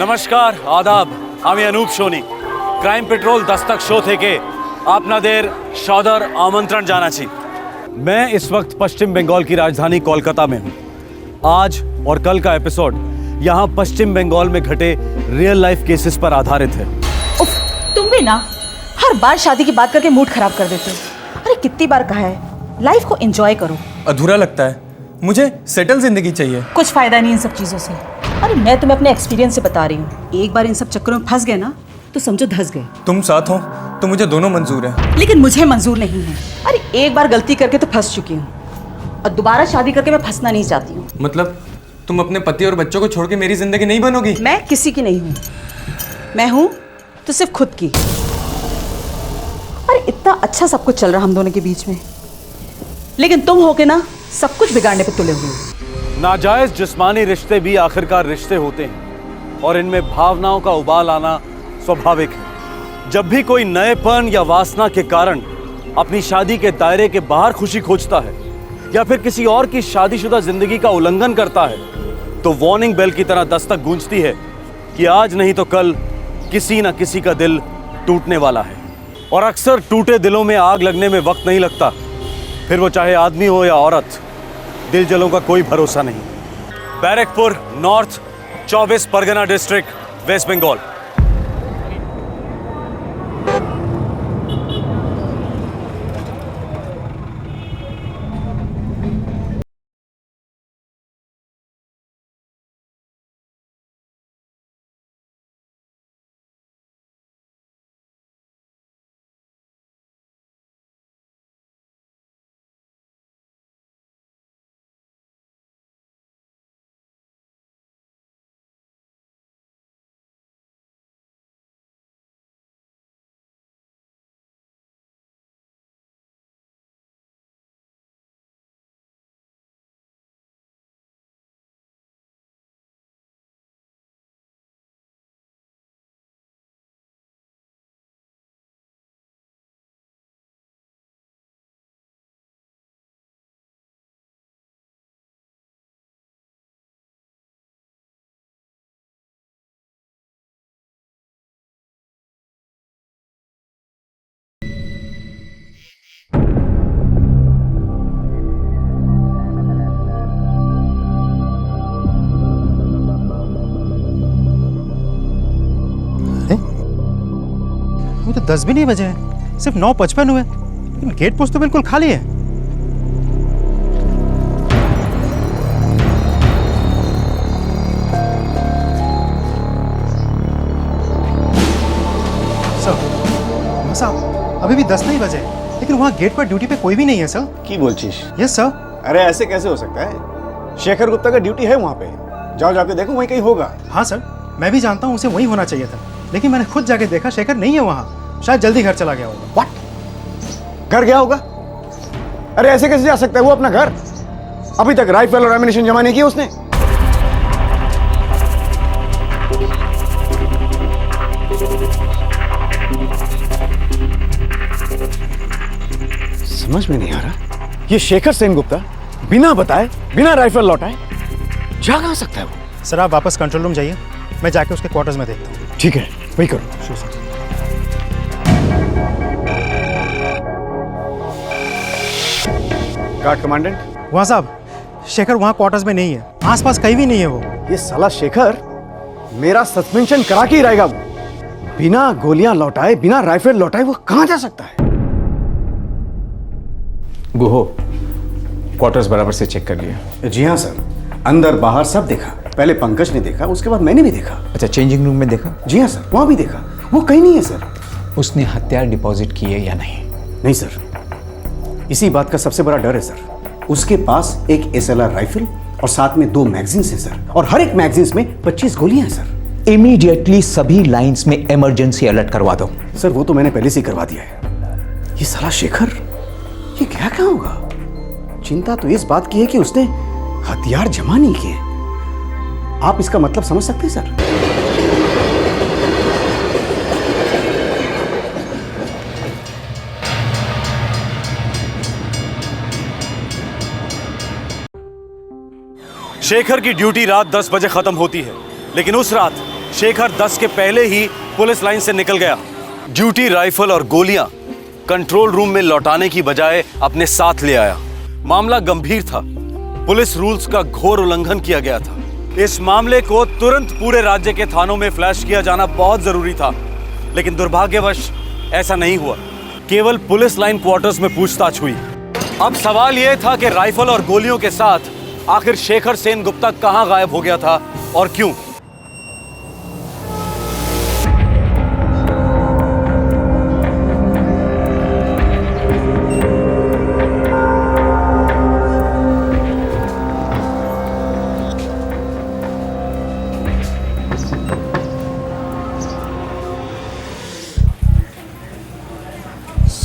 নমস্কার আদাব, আমি Anup Sony. Crime petrol Dastak show থেকে আপনাদের সদর আমন্ত্রণ জানাচ্ছি। मैं इस वक्त पश्चिम बंगाल की राजधानी कोलकाता में हूँ। आज और कल का एपिसोड यहाँ पश्चिम बंगाल में घटे रियल लाइफ केसेस पर आधारित है। उफ, तुम भी ना हर बार शादी की बात करके मूड खराब कर देते हो। अरे कितनी बार कहा है लाइफ को एंजॉय करो। अधूरा लगता है, मुझे सेटल जिंदगी चाहिए। कुछ फायदा नहीं इन सब चीजों से। अरे मैं तुम्हें अपने एक्सपीरियंस से बता रही हूँ, एक बार इन सब चक्करों में फंस गए ना तो समझो धंस गए। तुम साथ हो तो मुझे दोनों मंजूर है। लेकिन मुझे मंजूर नहीं है। अरे एक बार गलती करके तो फंस चुकी हूँ और दोबारा शादी करके मैं फंसना नहीं चाहती हूँ। मतलब तुम अपने पति और बच्चों को छोड़ के मेरी जिंदगी नहीं बनोगी? मैं किसी की नहीं हूँ, मैं हूँ तो सिर्फ खुद की। अरे इतना अच्छा सब कुछ चल रहा हम दोनों के बीच में, लेकिन तुम होके ना सब कुछ बिगाड़ने पे तुले हुए हो। नाजायज जिस्मानी रिश्ते भी आखिरकार रिश्ते होते हैं और इनमें भावनाओं का उबाल आना स्वाभाविक है। जब भी कोई नएपन या वासना के कारण अपनी शादी के दायरे के बाहर खुशी खोजता है या फिर किसी और की शादीशुदा जिंदगी का उल्लंघन करता है तो वार्निंग बेल की तरह दस्तक गूंजती है कि आज नहीं तो कल किसी न किसी का दिल टूटने वाला है। और अक्सर टूटे दिलों में आग लगने में वक्त नहीं लगता, फिर वो चाहे आदमी हो या औरत, दिल जलों का कोई भरोसा नहीं। Barrackpore, North 24 Parganas district, West Bengal. अभी तो 10 भी नहीं बजे हैं, सिर्फ 9:55 हुए, लेकिन गेट पोस्ट तो बिल्कुल खाली है। सर, साहब अभी भी 10 नहीं बजे, लेकिन वहाँ गेट पर ड्यूटी पे कोई भी नहीं है सर। की बोलचिश? Yes sir. अरे ऐसे कैसे हो सकता है? शेखर गुप्ता का ड्यूटी है वहाँ पे, जाओ जाके देखो वहीं कहीं होगा। हाँ सर, मैं भी जानता हूँ उसे वहीं होना चाहिए था, लेकिन मैंने खुद जाके देखा शेखर नहीं है वहाँ, शायद जल्दी घर चला गया होगा। व्हाट? घर गया होगा? अरे ऐसे कैसे जा सकता है वो अपना घर? अभी तक राइफल और एमिनेशन जमा नहीं किया उसने। समझ में नहीं आ रहा, ये शेखर सेनगुप्ता बिना बताए, बिना राइफल लौटाए जा कहां सकता है वो? सर आप वापस कंट्रोल रूम जाइए, मैं जाके उसके क्वार्टर्स में देखता हूँ। ठीक है, वही करो। Sure sir. Guard commandant. वहाँ साहब, शेखर वहाँ क्वार्टर्स में नहीं है, आसपास कहीं भी नहीं है वो। ये साला शेखर मेरा सस्पेंशन करा के ही रहेगा। वो बिना गोलियां लौटाए, बिना राइफल लौटाए वो कहां जा सकता है? गुहो, क्वार्टर्स बराबर से चेक कर लिया? जी हाँ सर, अंदर बाहर सब देखा। पहले पंकज ने देखा, उसके बाद मैंने भी देखा। अच्छा, चेंजिंग रूम में देखा? जी हाँ सर, वहां भी देखा, वो कहीं नहीं है सर। उसने हथियार डिपॉजिट किए या नहीं? नहीं सर, इसी बात का सबसे बड़ा डर है सर। उसके पास एक SLR राइफल और साथ में 2 मैगजीन्स हैं सर, और हर एक मैगजीन्स में 25 गोलियां हैं सर। इमीडिएटली सभी लाइंस में इमरजेंसी अलर्ट करवा दो। सर वो तो मैंने पहले से ही करवा दिया है। ये साला शेखर, ये क्या कहाँ होगा? चिंता तो इस बात की है कि उसने हथियार जमा नहीं किए। आप इसका मतलब समझ सकते हैं सर? शेखर की ड्यूटी रात 10 बजे खत्म होती है, लेकिन उस रात शेखर 10 के पहले ही पुलिस लाइन से निकल गया। ड्यूटी राइफल और गोलियां कंट्रोल रूम में लौटाने की बजाय अपने साथ ले आया। मामला गंभीर था, पुलिस रूल्स का घोर उल्लंघन किया गया था। इस मामले को तुरंत पूरे राज्य के थानों में फ्लैश किया जाना बहुत जरूरी था, लेकिन दुर्भाग्यवश ऐसा नहीं हुआ। केवल पुलिस लाइन क्वार्टर्स में पूछताछ हुई। अब सवाल यह था कि राइफल और गोलियों के साथ आखिर शेखर सेन गुप्ता कहां गायब हो गया था और क्यों।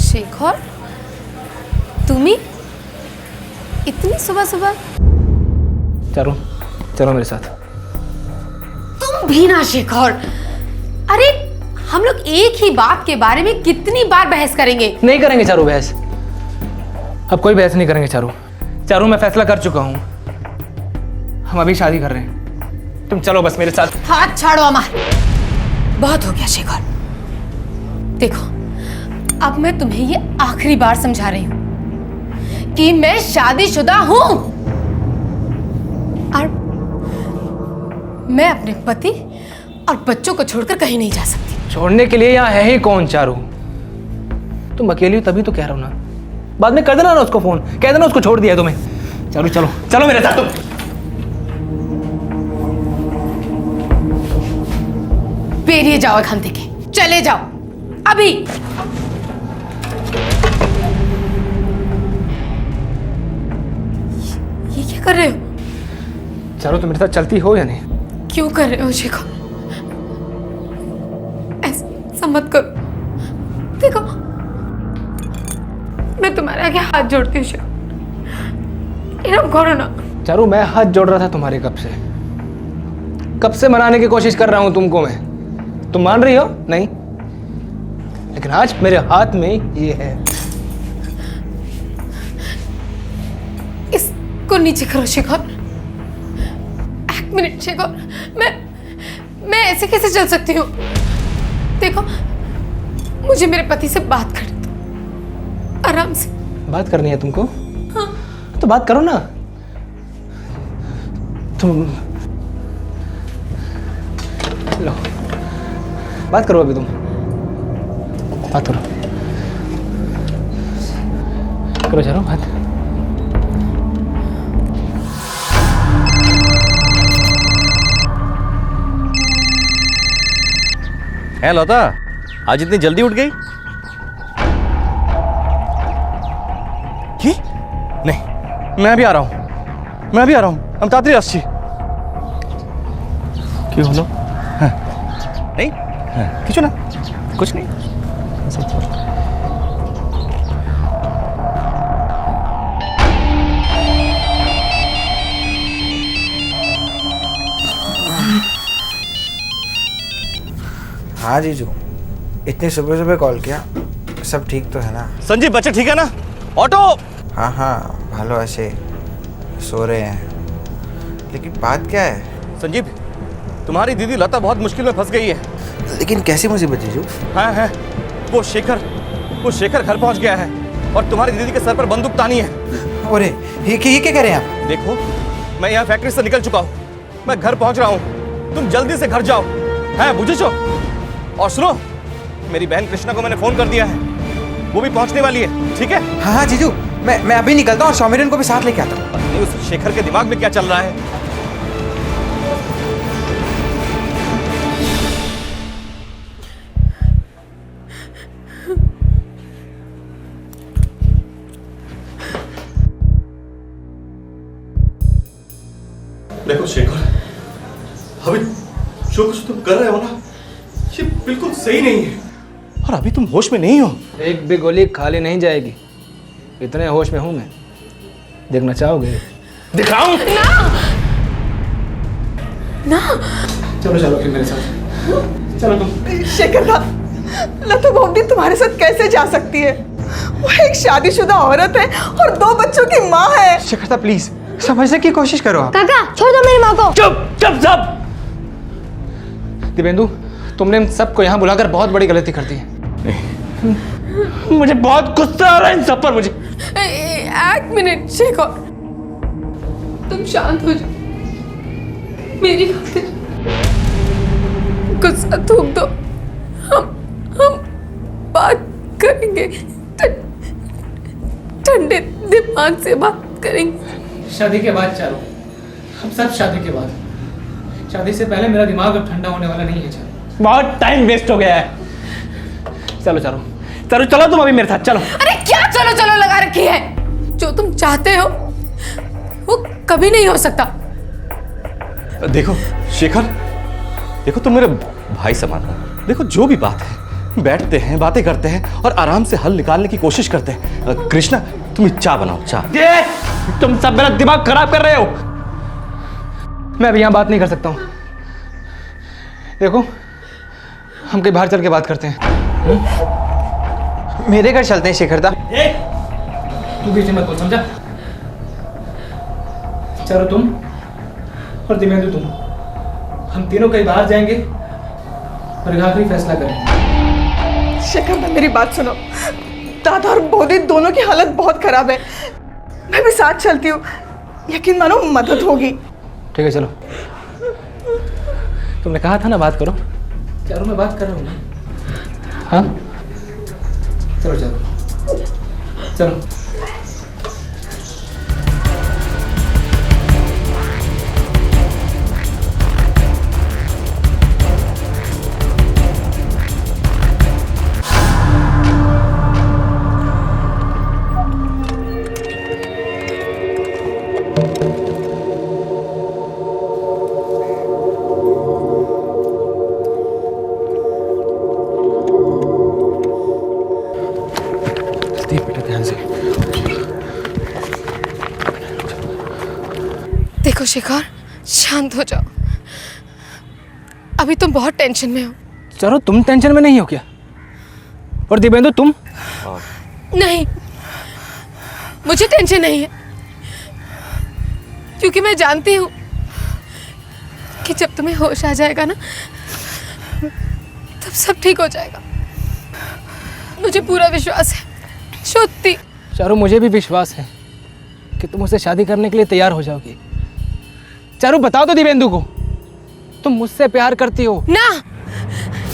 शेखर, तुम्ही इतनी सुबह सुबह? चलो चलो मेरे साथ। तुम भी ना शेखर। अरे हम लोग एक ही बात के बारे में कितनी बार बहस करेंगे? नहीं करेंगे चारू बहस, अब कोई बहस नहीं करेंगे चारू। चारू मैं फैसला कर चुका हूँ, हम अभी शादी कर रहे हैं। तुम चलो बस मेरे साथ। हाथ छाड़ो अमर, बहुत हो गया शेखर। देखो अब मैं तुम्हें ये आखिरी बार समझा रही हूं कि मैं शादीशुदा हूं और मैं अपने पति और बच्चों को छोड़कर कहीं नहीं जा सकती। छोड़ने के लिए यहाँ है ही कौन चारू? तुम अकेली हो तभी तो कह रहा हूं ना। बाद में कर देना ना उसको फोन, कह देना उसको छोड़ दिया तुम्हें। चारू चलो चलो मेरे साथ। तुम बेरिए जाओ एखान থেকে, चले जाओ अभी। ये क्या कर रहे हो? चारू तुम मेरे साथ चलती हो या नहीं? क्यों कर रहे हो शेखर? ऐसा मत करो। देखो मैं तुम्हारे आगे हाथ जोड़ती हूँ शेखर, इरम करो ना। चारू मैं हाथ जोड़ रहा था तुम्हारे कब से मनाने की कोशिश कर रहा हूं तुमको मैं। तुम मान रही हो? नहीं, लेकिन आज मेरे हाथ में ये है। इसको नीचे करो शेखर। एक मिनट शेखर, मैं ऐसे कैसे चल सकती हूँ? देखो मुझे मेरे पति से बात करनी दो, आराम से। बात करनी है तुमको? हाँ। तो बात करो ना तुम। लो बात करो, अभी तुम बात करो। करो चारो बात। है लता, आज इतनी जल्दी उठ गई? কি? नहीं, मैं अभी आ रहा हूँ, हम तातरी আসছি। কি হলো? नहीं, কিছু না, कुछ नहीं। हाँ जीजू, इतनी सुबह सुबह कॉल किया, सब ठीक तो है ना? संजीव बच्चे ठीक है ना? ऑटो। हाँ हाँ भालो ऐसे सो रहे हैं, लेकिन बात क्या है? संजीव, तुम्हारी दीदी लता बहुत मुश्किल में फंस गई है। लेकिन कैसी मुसीबत जीजू? हाँ है, वो शेखर घर पहुंच गया है और तुम्हारी दीदी के सर पर बंदूक तानी है। अरे ये क्या कह रहे हैं आप? देखो मैं यहाँ फैक्ट्री से निकल चुका हूँ, मैं घर पहुंच रहा हूँ, तुम जल्दी से घर जाओ। है बुझे? और सुनो, मेरी बहन कृष्णा को मैंने फोन कर दिया है, वो भी पहुंचने वाली है, ठीक है? हाँ हाँ जीजू, मैं अभी निकलता हूँ और सौमिरन को भी साथ लेके आता हूँ। पता नहीं उस शेखर के दिमाग में क्या चल रहा है। देखो शेखर, अभी जो कुछ तुम कर रहे हो ना, ये बिल्कुल सही नहीं है और अभी तुम होश में नहीं हो। एक भी गोली खाली नहीं जाएगी, इतने होश में हूं मैं। देखना चाहोगे? दिखाऊं? ना चलो चलो फिर मेरे साथ। चलो तुम। शेखर दा, लता बॉम्बी तुम्हारे साथ कैसे जा सकती है? वो एक शादीशुदा औरत है और 2 बच्चों की माँ है। शिखरता प्लीज समझने की कोशिश करो आप। काका छोड़ दो मेरी माँ को। चुप चुप सब। दिव्येंदु, तुमने इन सबको यहाँ बुलाकर बहुत बड़ी गलती कर दी है। मुझे बहुत गुस्सा आ रहा है इन सब पर मुझे। एक मिनट शेखर, तुम शांत हो जाओ, मेरी खातिर गुस्सा थूक दो। हम बात करेंगे, ठंडे दिमाग से बात करेंगे। शादी के बाद चारों, हम सब शादी के बाद। शादी से पहले मेरा दिमाग अब ठंडा होने वाला नहीं है चारों। बहुत टाइम वेस्ट हो गया है। चलो चारों, चलो चलो तुम अभी मेरे साथ चलो। अरे क्या चलो चलो लगा रखी है? जो तुम चाहते हो वो कभी नहीं हो सकता। देखो शेखर, देखो तुम मेरे भाई समान हो। देखो जो भी बात है बैठते हैं, बातें करते हैं और आराम से हल निकालने की कोशिश करते हैं। कृष्णा तुम चाय बनाओ, चाय। तुम सब मेरा दिमाग खराब कर रहे हो। मैं अभी यहाँ बात नहीं कर सकता हूँ। देखो, हम कहीं बाहर चल के बात करते हैं। मेरे घर चलते हैं शेखरदा। तू बीच में मत बोल, समझा? चलो तुम और दिव्येंदु तुम, हम तीनों कहीं बाहर जाएंगे और एक आखिरी फैसला करेंगे। शेखर, मेरी बात सुनो। दादा और बोधी दोनों की हालत बहुत खराब है। मैं भी साथ चलती हूँ, यकीन मानो मदद होगी। ठीक है चलो। तुमने कहा था ना बात करो। चारों मैं बात कर रहा हूँ ना। हाँ चलो चलो चलो। देखो शेखर, शांत हो जाओ। अभी तुम बहुत टेंशन में हो। चलो तुम टेंशन में नहीं हो क्या? और दिव्येंदु तुम? नहीं, मुझे टेंशन नहीं है, क्योंकि मैं जानती हूँ कि जब तुम्हें होश आ जाएगा ना, तब सब ठीक हो जाएगा। मुझे पूरा विश्वास है। सच्ची। चारों, मुझे भी विश्वास है कि तुम उससे शादी करने के लिए तैयार हो जाओगी। चारों, बताओ तो दिव्येंदु को, तुम मुझसे प्यार करती हो ना?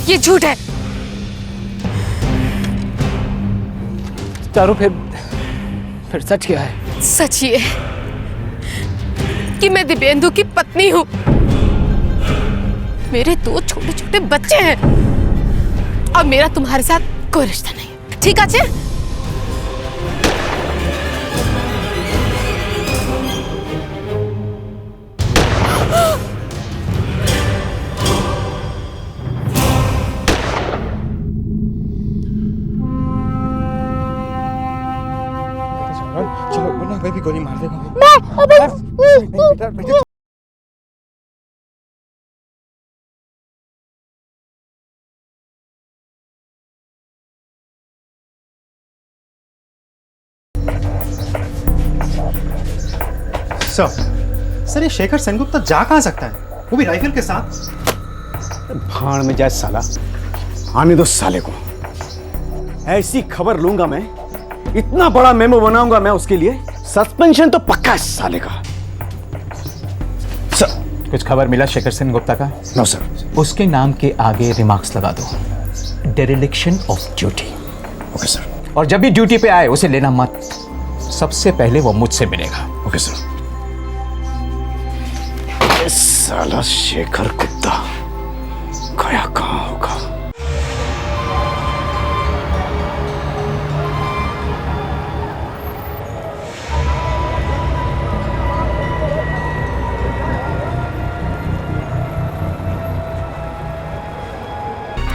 ये झूठ है। चारों, फिर सच क्या है? सच ये है कि मैं दिव्येंदु की पत्नी हूँ। मेरे 2 छोटे छोटे बच्चे हैं और मेरा तुम्हारे साथ कोई रिश्ता नहीं। ठीक है? चलो वरना मैं भी गोली मार देगा। सर, ये शेखर सेनगुप्ता जा कहाँ सकता है, वो भी राइफल के साथ? भाड़ में जाए साला, आने दो साले को। ऐसी खबर लूंगा मैं, इतना बड़ा मेमो बनाऊंगा मैं उसके लिए, सस्पेंशन तो पक्का है साले का। सर, कुछ खबर मिला शेखर सेनगुप्ता का? No sir. उसके नाम के आगे रिमार्क्स लगा दो, dereliction of duty. Okay sir. और जब भी ड्यूटी पे आए उसे लेना मत, सबसे पहले वो मुझसे मिलेगा। Okay sir. ये साला शेखर कुत्ता गया कहाँ होगा?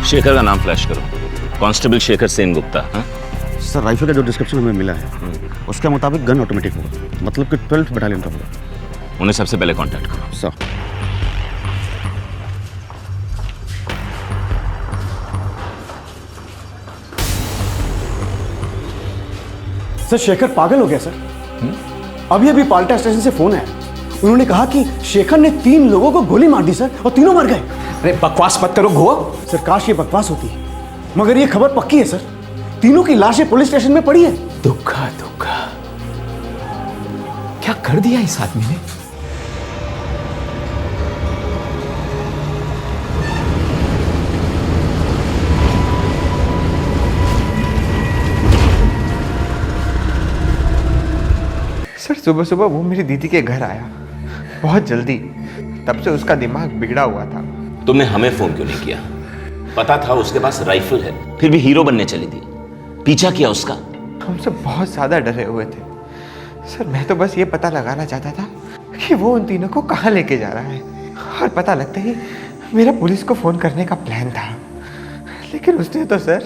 शेखर का नाम फ्लैश करो। कांस्टेबल शेखर सेनगुप्ता। हाँ सर, राइफल का जो डिस्क्रिप्शन हमें मिला है उसके मुताबिक गन ऑटोमेटिक होगा, मतलब कि 12th बटालियन का होगा। उन्हें सबसे पहले कांटेक्ट करो। सर शेखर पागल हो गया सर। अभी पाल्टा स्टेशन से फोन है, उन्होंने कहा कि शेखर ने 3 लोगों को गोली मार दी सर, और तीनों मर गए। अरे बकवास मत करो घुआ। सर काश ये बकवास होती, मगर ये खबर पक्की है सर। तीनों की लाशें पुलिस स्टेशन में पड़ी है। दुखा दुखा, क्या कर दिया इस आदमी ने? सर सुबह सुबह वो मेरी दीदी के घर आया, बहुत जल्दी। तब से उसका दिमाग बिगड़ा हुआ था। तुमने हमें फोन क्यों नहीं किया? पता था उसके पास राइफल है, फिर भी हीरो बनने चली थी। पीछा किया उसका? हम सब बहुत ज्यादा डरे हुए थे सर। मैं तो बस ये पता लगाना चाहता था कि वो उन तीनों को कहाँ लेके जा रहा है, और पता लगते ही मेरा पुलिस को फोन करने का प्लान था, लेकिन उसने तो sir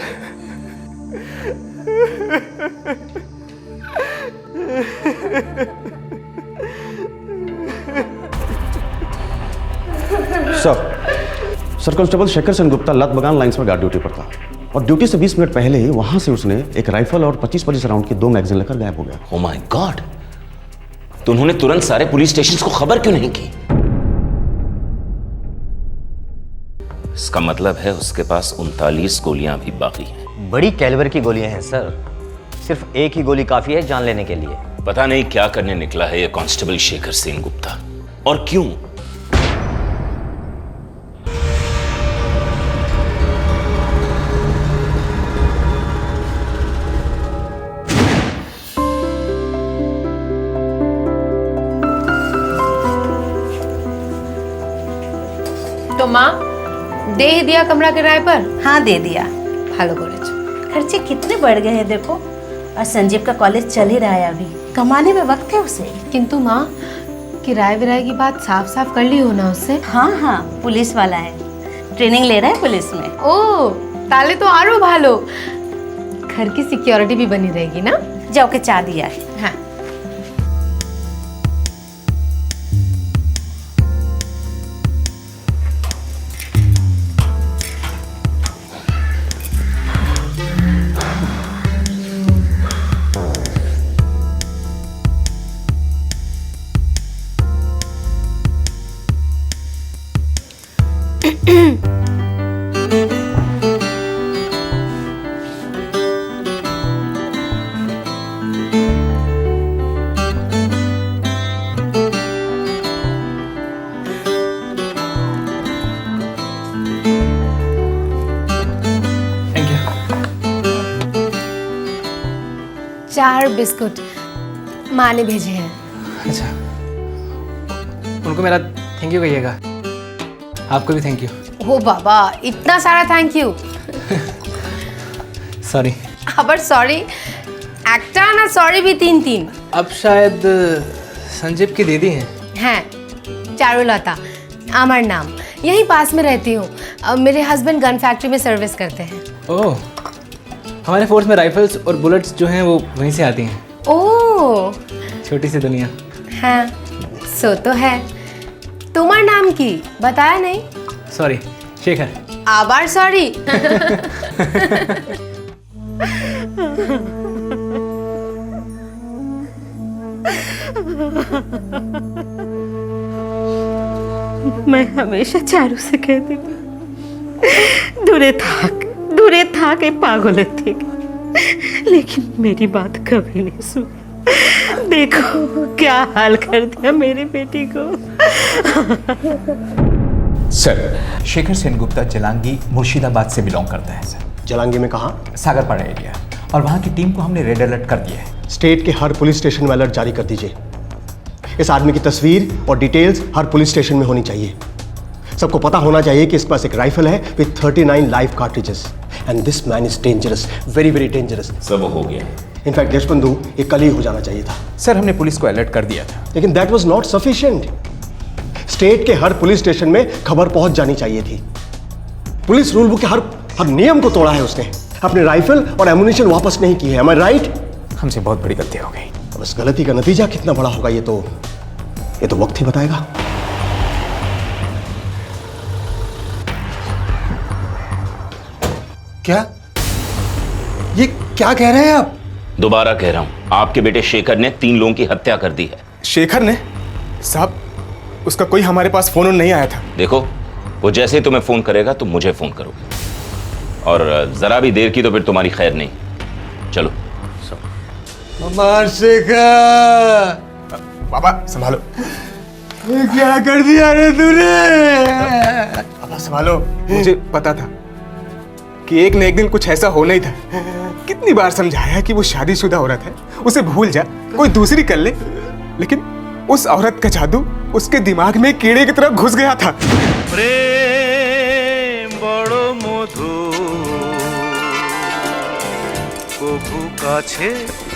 sir constable Shekhar Sengupta लत बगान लाइन्स में गार्ड ड्यूटी पर था, और ड्यूटी से 20 मिनट पहले ही वहां से उसने एक राइफल और 25 राउंड की 2 मैगजीन लेकर गायब हो गया। Oh my God! तो उन्होंने तुरंत सारे पुलिस स्टेशंस को खबर क्यों नहीं की? इसका मतलब है उसके पास 39 गोलियां भी बाकी हैं। बड़ी कैलिबर की गोलियां हैं सर, सिर्फ एक ही गोली काफी है जान लेने के लिए। पता नहीं क्या करने निकला है ये कांस्टेबल शेखर सेनगुप्ता, और क्यों? तो माँ दे ही दिया कमरा किराए पर? हाँ दे दिया। ভালো করেছো। खर्चे कितने बढ़ गए हैं देखो, और संजीव का कॉलेज चल ही रहा है अभी, कमाने में वक्त है उसे। किंतु माँ किराए विराए की बात साफ साफ कर ली हो ना उससे? हाँ हाँ पुलिस वाला है, ट्रेनिंग ले रहा है पुलिस में। ओ ताले तो आरो भालो, घर की सिक्योरिटी भी बनी रहेगी ना। जाओ के चाह दिया है। हाँ थैंक यू। 4 बिस्कुट माँ ने भेजे हैं। अच्छा, उनको मेरा थैंक यू कहिएगा। आपको भी थैंक यू। ओ बाबा इतना सारा थैंक यू। सॉरी। আবার सॉरी একটা না सॉरी भी 3-3। अब शायद संजीव की दीदी हैं। हैं चारुलता आमर नाम, यहीं पास में रहती हूँ। मेरे हस्बैंड गन फैक्ट्री में सर्विस करते हैं। ओह, हमारे फोर्स में राइफल्स और बुलेट्स जो हैं वो वहीं से आती हैं। ओह छोटी सी दुनिया। हाँ सो तो है। तुम्हार नाम की बताया नहीं? सॉरी शेखर। आबार सॉरी। मैं हमेशा चारू से कहती थी दूरे था के पागल थे, लेकिन मेरी बात कभी नहीं सुनी। देखो क्या हाल कर दिया मेरी बेटी को। सर शेखर सेनगुप्ता जलांगी मुर्शिदाबाद से बिलोंग करता है सर। जलांगी में कहाँ? सागरपाड़ा एरिया, और वहाँ की टीम को हमने रेड अलर्ट कर दिया है। स्टेट के हर पुलिस स्टेशन में अलर्ट जारी कर दीजिए। इस आदमी की तस्वीर और डिटेल्स हर पुलिस स्टेशन में होनी चाहिए। सबको पता होना चाहिए कि इसके पास एक राइफल है with 39 live cartridges, and this man is dangerous, very very dangerous. सब हो गया। इनफैक्ट देशबंधु ये कल ही हो जाना चाहिए था। सर हमने पुलिस को अलर्ट कर दिया था, लेकिन that was not sufficient. State के हर पुलिस स्टेशन में खबर पहुंच जानी चाहिए थी। पुलिस रूल बुक के हर नियम को तोड़ा है उसने। अपने राइफल और एमुनिशन वापस नहीं की है। Am I right? हमसे बहुत बड़ी गलती हो गई। अब इस गलती का नतीजा कितना बड़ा होगा ये तो वक्त ही बताएगा। क्या ये क्या कह रहे हैं आप? दोबारा कह रहा हूं, आपके बेटे शेखर ने 3 लोगों की हत्या कर दी है। शेखर ने? साहब उसका कोई हमारे पास फोन नहीं आया था। देखो, वो जैसे ही तुम्हें फोन करेगा तुम मुझे फोन करो, और जरा भी देर की तो फिर तुम्हारी खैर नहीं। चलो। शेखर, बाबा संभालो। क्या कर दिया रे तूने? बाबा संभालो, मुझे पता था कि एक न एक दिन कुछ ऐसा होना ही था। कितनी बार समझाया कि वो शादीशुदा औरत है, उसे भूल जा, कोई दूसरी कर ले, लेकिन उस औरत का जादू उसके दिमाग में कीड़े की तरह घुस गया था। प्रेम बड़ो मधु कभू काछे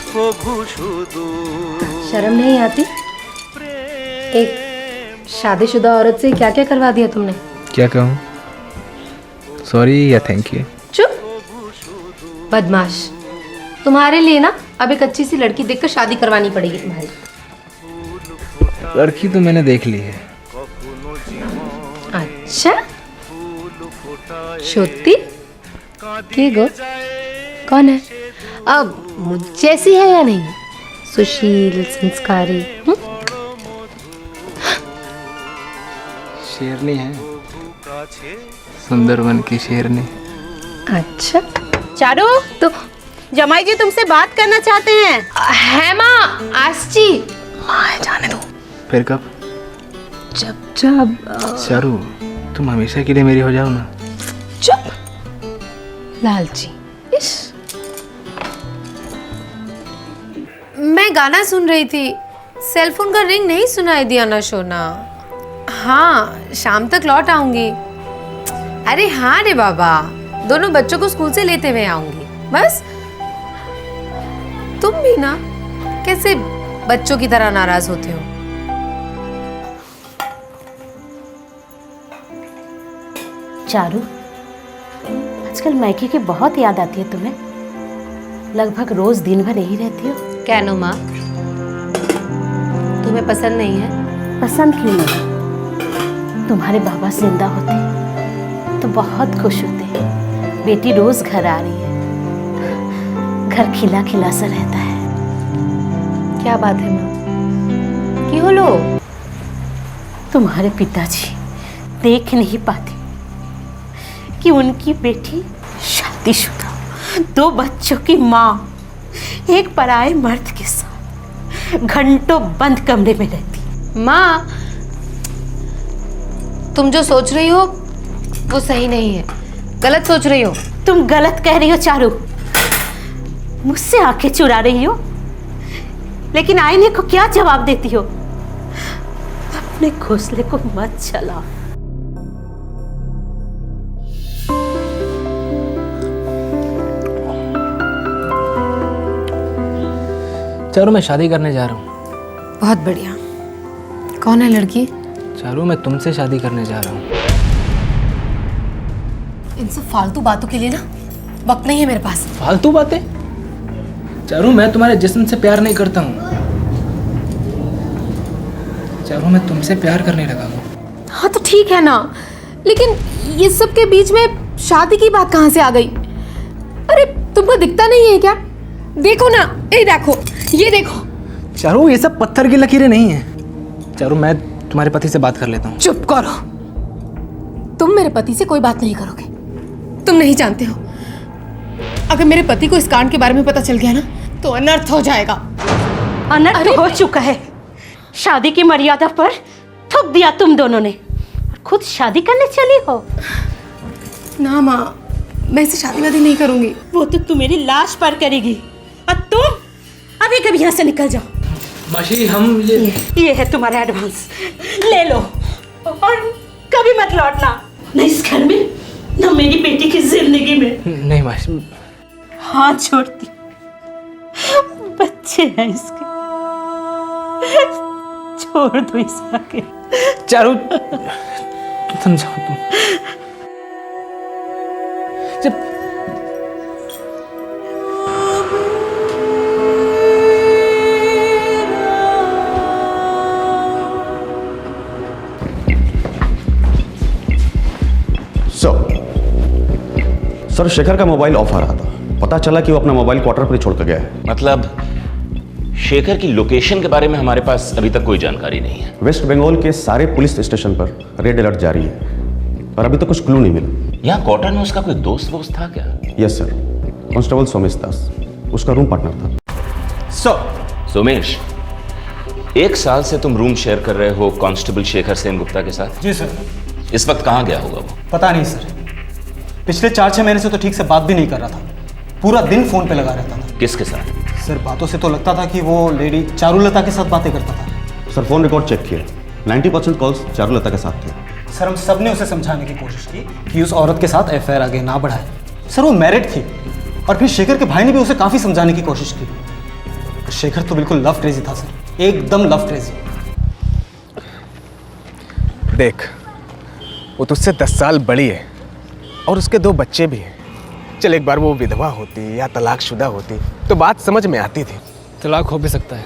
कभू सुदूर। शर्म नहीं आती? एक शादीशुदा औरत से क्या क्या करवा दिया तुमने? क्या कहूँ, सॉरी या थैंक यू? चुप, बदमाश। तुम्हारे लिए ना अब एक अच्छी सी लड़की देखकर शादी करवानी पड़ेगी तुम्हारी। लड़की तो मैंने देख ली है। अच्छा, श्रुति की गो कौन है? अब मुझ जैसी है या नहीं? सुशील, संस्कारी। शेरनी है, सुंदरवन की शेरनी। अच्छा चारू, तो जमाई जी तुमसे बात करना चाहते हैं। है माँ, आज जी। माँ जाने दो। फिर कब? जब जब चारू, तुम हमेशा के लिए मेरी हो जाओ ना। चुप, लालची। इस मैं गाना सुन रही थी, सेलफोन का रिंग नहीं सुनाई दिया ना सोना। हाँ, शाम तक लौट आऊंगी। अरे हाँ रे बाबा, दोनों बच्चों को स्कूल से लेते हुए आऊंगी बस। तुम भी ना कैसे बच्चों की तरह नाराज होते हो। चारू, आजकल मायके की बहुत याद आती है तुम्हें। लगभग रोज दिन भर यही रहती हो। क्या नो माँ, तुम्हें पसंद नहीं है? पसंद क्यों नहीं? तुम्हारे बाबा जिंदा होते तो बहुत खुश होते। बेटी रोज घर आ रही है, घर खिला खिला सा रहता है। क्या बात है माँ, क्यों लो? तुम्हारे पिताजी देख नहीं पाते कि उनकी बेटी शादीशुदा, 2 बच्चों की माँ, एक पराये मर्द के साथ घंटों बंद कमरे में रहती। माँ, तुम जो सोच रही हो वो सही नहीं है, गलत सोच रही हो। तुम गलत कह रही हो चारू, मुझसे आंखें चुरा रही हो, लेकिन आईने को क्या जवाब देती हो? अपने घोंसले को मत चलाओ। चारू, मैं शादी करने जा रहा हूँ। बहुत बढ़िया। कौन है लड़की? चारू, मैं तुमसे शादी करने जा रहा हूँ। इन सब फालतू बातों के लिए ना वक्त नहीं है मेरे पास। फालतू बातें? चारू, मैं तुम्हारे जिस्म से प्यार नहीं करता हूँ। चारू, मैं तुमसे प्यार करने लगा हूँ। हाँ तो ठीक है ना, लेकिन ये सब के बीच में शादी की बात कहाँ से आ गई? अरे तुमको दिखता नहीं है क्या? देखो ना, ये देखो, ये देखो। चारू, ये सब पत्थर की लकीरें नहीं हैं। चारू, मैं तुम्हारे पति से बात कर लेता हूँ। चुप करो, तुम मेरे पति से कोई बात नहीं करोगे। तुम नहीं जानते हो, अगर मेरे पति को इस कांड के बारे में पता चल गया ना तो अनर्थ हो जाएगा। अनर्थ हो चुका है। शादी की मर्यादा पर थूक दिया तुम दोनों ने, और खुद शादी करने चली हो। ना माँ, मैं इसे शादी वादी नहीं करूंगी। वो तो तू मेरी लाश पर करेगी, और तुम अभी कभी यहाँ से निकल जाओ। मासी, हम ये है तुम्हारा एडवांस, ले लो और कभी मत लौटना, न इस घर में न मेरी बेटी की जिंदगी में। नहीं मासी। हाथ छोड़ती, बच्चे हैं इसके, छोड़ दो इसे आके। चारू, समझाओ तुम। जब सर, शेखर का मोबाइल ऑफ आ रहा था। पता चला कि वो अपना मोबाइल क्वार्टर पर छोड़ कर गया है। मतलब शेखर की लोकेशन के बारे में हमारे पास अभी तक कोई जानकारी नहीं है। वेस्ट बंगाल के सारे पुलिस स्टेशन पर रेड अलर्ट जारी है और अभी तक कुछ क्लू नहीं मिला। यहाँ क्वार्टर में उसका कोई दोस्त वोस्त था क्या? यस सर, कांस्टेबल सोमेश दास उसका रूम पार्टनर था। सोमेश, 1 साल से तुम रूम शेयर कर रहे हो कांस्टेबल शेखर सेनगुप्ता के साथ? जी सर। इस वक्त कहाँ गया होगा वो? पता नहीं सर, पिछले 4-6 महीने से तो ठीक से बात भी नहीं कर रहा था, पूरा दिन फोन पे लगा रहता था। किसके साथ? सर बातों से तो लगता था कि वो लेडी चारुलता के साथ बातें करता था। सर फोन रिकॉर्ड चेक किया, 90% कॉल्स चारुलता के साथ थे। सर हम सब ने उसे समझाने की कोशिश की कि उस औरत के साथ एफआईआर आगे ना बढ़ाए। सर वो मैरिड थी और फिर शेखर के भाई ने भी उसे काफ़ी समझाने की कोशिश की। शेखर तो बिल्कुल लव क्रेजी था सर, एकदम लव क्रेजी। देख, वो तुझसे 10 साल बड़ी है और उसके 2 बच्चे भी हैं। चल एक बार वो विधवा होती या तलाकशुदा होती तो बात समझ में आती थी। तलाक हो भी सकता है,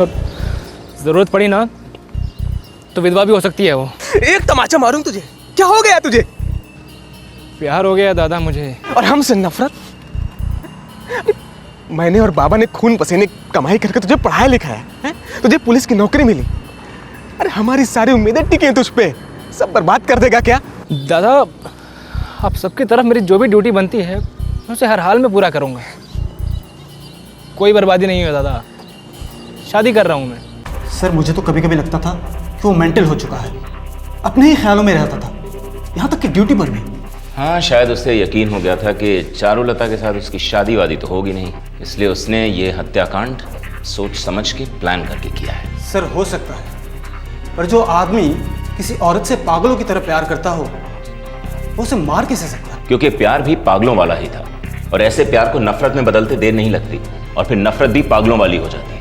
अब ज़रूरत पड़ी ना तो विधवा भी हो सकती है वो। एक तमाचा मारूं तुझे, क्या हो गया तुझे? प्यार हो गया दादा मुझे। और हमसे नफरत? मैंने और बाबा ने खून पसीने कमाई करके तुझे पढ़ाया लिखाया है, तुझे पुलिस की नौकरी मिली। अरे हमारी सारी उम्मीदें टिकी हैं तुझ पे, सब बर्बाद कर देगा क्या? दादा आप सबकी तरफ मेरी जो भी ड्यूटी बनती है मैं उसे हर हाल में पूरा करूँगा। कोई बर्बादी नहीं है दादा, शादी कर रहा हूँ मैं। सर मुझे तो कभी कभी लगता था कि वो मेंटल हो चुका है, अपने ही ख्यालों में रहता था, यहाँ तक कि ड्यूटी पर भी। हाँ, शायद उसे यकीन हो गया था कि चारुलता के साथ उसकी शादी वादी तो होगी नहीं, इसलिए उसने ये हत्याकांड सोच समझ के प्लान करके किया है। सर हो सकता है, पर जो आदमी किसी औरत से पागलों की तरह प्यार करता हो वो उसे मार कैसे सकता है? क्योंकि प्यार भी पागलों वाला ही था और ऐसे प्यार को नफरत में बदलते देर नहीं लगती और फिर नफरत भी पागलों वाली हो जाती है।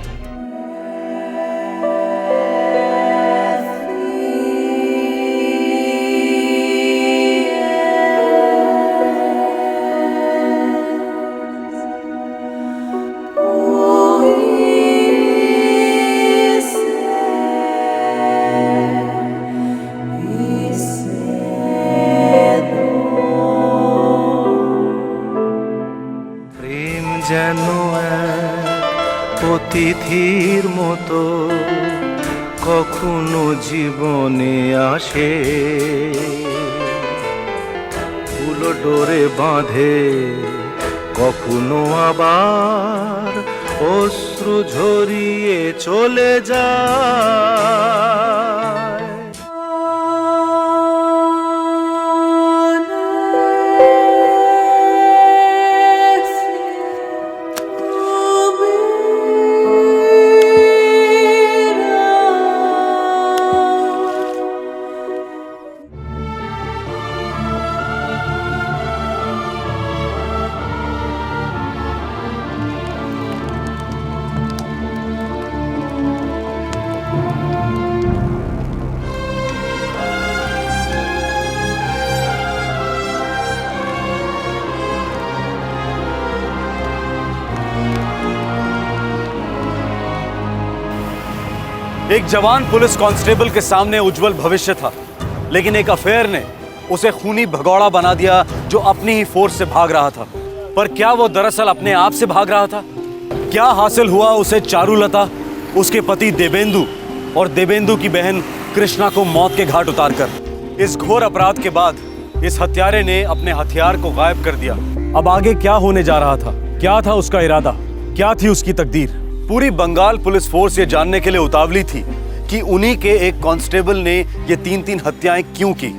যেন এক অতিথির মতো কখনো জীবনে আসে, ফুলো ডোরে বাঁধে, কখনো আবার অশ্রু ঝরিয়ে চলে যায়। एक जवान पुलिस कांस्टेबल के सामने उज्जवल भविष्य था, लेकिन एक अफेयर ने उसे खूनी भगौड़ा बना दिया जो अपनी ही फोर्स से भाग रहा था। पर क्या वो दरअसल अपने आप से भाग रहा था? क्या हासिल हुआ उसे चारुलता, उसके पति देवेंदु और देवेंदु की बहन कृष्णा को मौत के घाट उतारकर? इस घोर अपराध के बाद इस हत्यारे ने अपने हथियार को गायब कर दिया। अब आगे क्या होने जा रहा था? क्या था उसका इरादा? क्या थी उसकी तकदीर? पूरी बंगाल पुलिस फोर्स ये जानने के लिए उतावली थी कि उन्हीं के एक कांस्टेबल ने ये 3-3 हत्याएं क्यों की।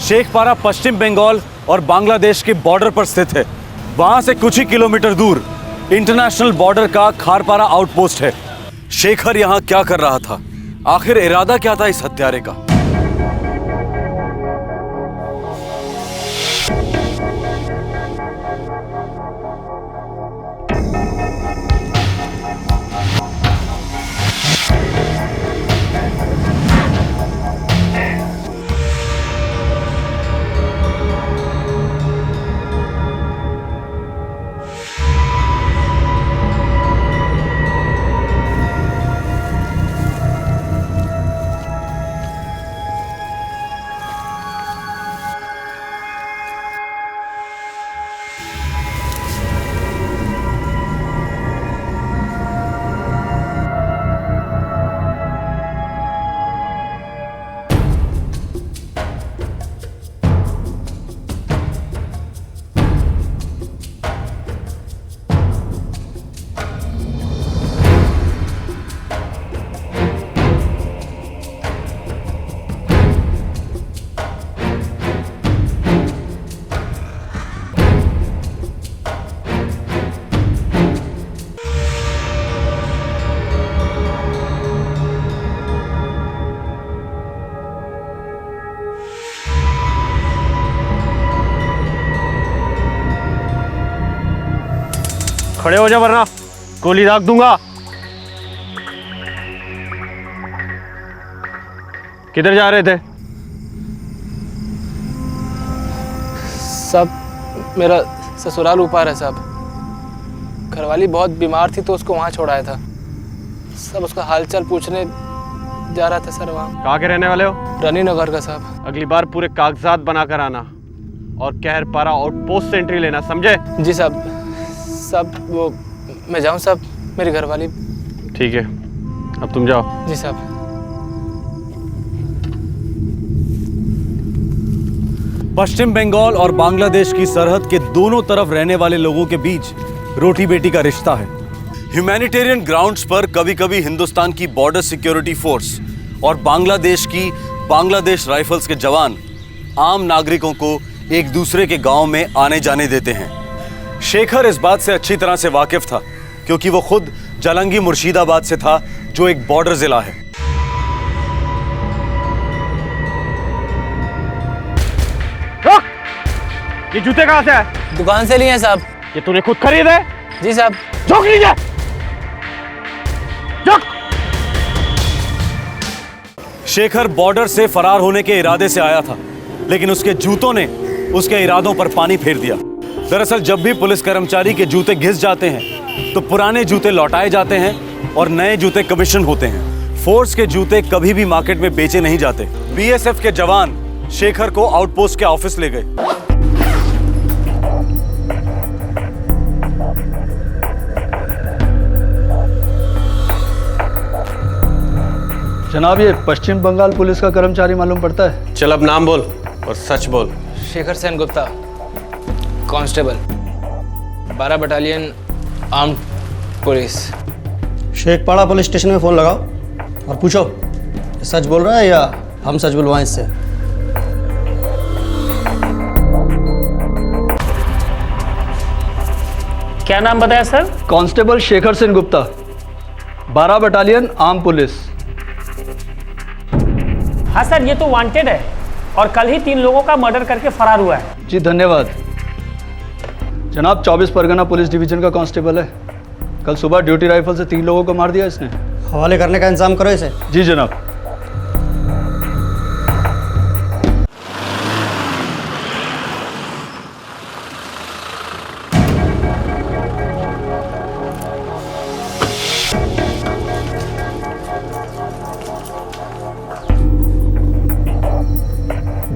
शेखपारा पश्चिम बंगाल और बांग्लादेश के बॉर्डर पर स्थित है। वहां से कुछ ही किलोमीटर दूर इंटरनेशनल बॉर्डर का खारपारा आउटपोस्ट है। शेखर यहां क्या कर रहा था? आखिर इरादा क्या था इस हत्यारे का? खड़े हो जा वरना गोली दाग दूंगा। किधर जा रहे थे? सब मेरा ससुराल ऊपर है साहब। घरवाली बहुत बीमार थी तो उसको वहाँ छोड़ाया था। सब उसका हालचाल पूछने जा रहा था सर वहाँ। कहाँ के रहने वाले हो? रानी नगर का साहब। अगली बार पूरे कागजात बनाकर आना और कहरपारा आउटपोस्ट से एंट्री लेना, समझे? जी साहब। सब वो मैं जाऊँ साहब, मेरी घरवाली। ठीक है, अब तुम जाओ। जी साहब। पश्चिम बंगाल और बांग्लादेश की सरहद के दोनों तरफ रहने वाले लोगों के बीच रोटी बेटी का रिश्ता है। ह्यूमैनिटेरियन ग्राउंड्स पर कभी कभी हिंदुस्तान की बॉर्डर सिक्योरिटी फोर्स और बांग्लादेश की बांग्लादेश राइफल्स के जवान आम नागरिकों को एक दूसरे के गांव में आने जाने देते हैं। शेखर इस बात से अच्छी तरह से वाकिफ था क्योंकि वो खुद जालंगी मुर्शिदाबाद से था, जो एक बॉर्डर जिला है। ये जूते कहाँ से है? दुकान से लिए हैं साहब। ये तूने खुद खरीदे? जी साहब। झोंक लीजिए। शेखर बॉर्डर से फरार होने के इरादे से आया था, लेकिन उसके जूतों ने उसके इरादों पर पानी फेर दिया। दरअसल जब भी पुलिस कर्मचारी के जूते घिस जाते हैं तो पुराने जूते लौटाए जाते हैं और नए जूते कमीशन होते हैं। फोर्स के जूते कभी भी मार्केट में बेचे नहीं जाते। बीएसएफ के जवान शेखर को आउटपोस्ट के ऑफिस ले गए। जनाब, ये पश्चिम बंगाल पुलिस का कर्मचारी मालूम पड़ता है? चल अब नाम बोल और सच बोल। Shekhar Sen Gupta, constable, 12 battalion armed police. Shekhpara police station में फ़ोन लगाओ और पूछो सच बोल रहा है या हम सच बुलवाएं इससे। क्या नाम बताया sir? Constable Shekhar Sen Gupta, 12 battalion arm police. हाँ सर, ये तो वांटेड है और कल ही 3 लोगों का मर्डर करके फरार हुआ है। जी धन्यवाद जनाब। 24 परगना पुलिस डिवीजन का कांस्टेबल है। कल सुबह ड्यूटी राइफल से 3 लोगों को मार दिया इसने। हवाले करने का इंतजाम करो इसे। जी जनाब।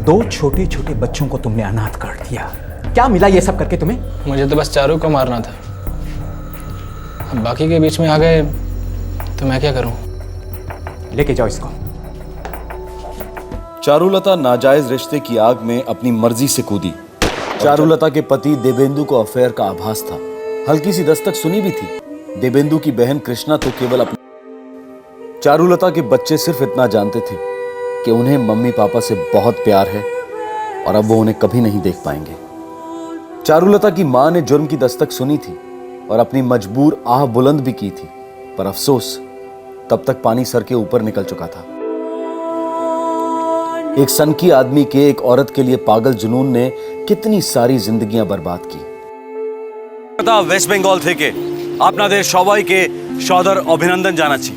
दो छोटे छोटे बच्चों को तुमने अनाथ कर दिया। क्या मिला ये सब करके तुम्हें? मुझे तो बस चारू को मारना था। अब बाकी के बीच में आ गए तो मैं क्या करूं? लेके जाओ इसको। चारुलता नाजायज रिश्ते की आग में अपनी मर्जी से कूदी। चारुलता के पति देवेंदु को अफेयर का आभास था। हल्की सी दस्तक सुनी भी थी। देवेंदु की बहन कृष्णा तो केवल अपनी। चारुलता के बच्चे सिर्फ इतना जानते थे कि उन्हें मम्मी पापा से बहुत प्यार है और अब वो उन्हें कभी नहीं देख पाएंगे। चारुलता की मां ने जुर्म की दस्तक सुनी थी और अपनी मजबूर आह बुलंद भी की थी, पर अफसोस तब तक पानी सर के ऊपर निकल चुका था। एक सनकी आदमी के एक औरत के लिए पागल जुनून ने कितनी सारी जिंदगियां बर्बाद की। वेस्ट बंगाल থেকে আপনাদের সবাইকে সদর অভিনন্দন জানাচ্ছি।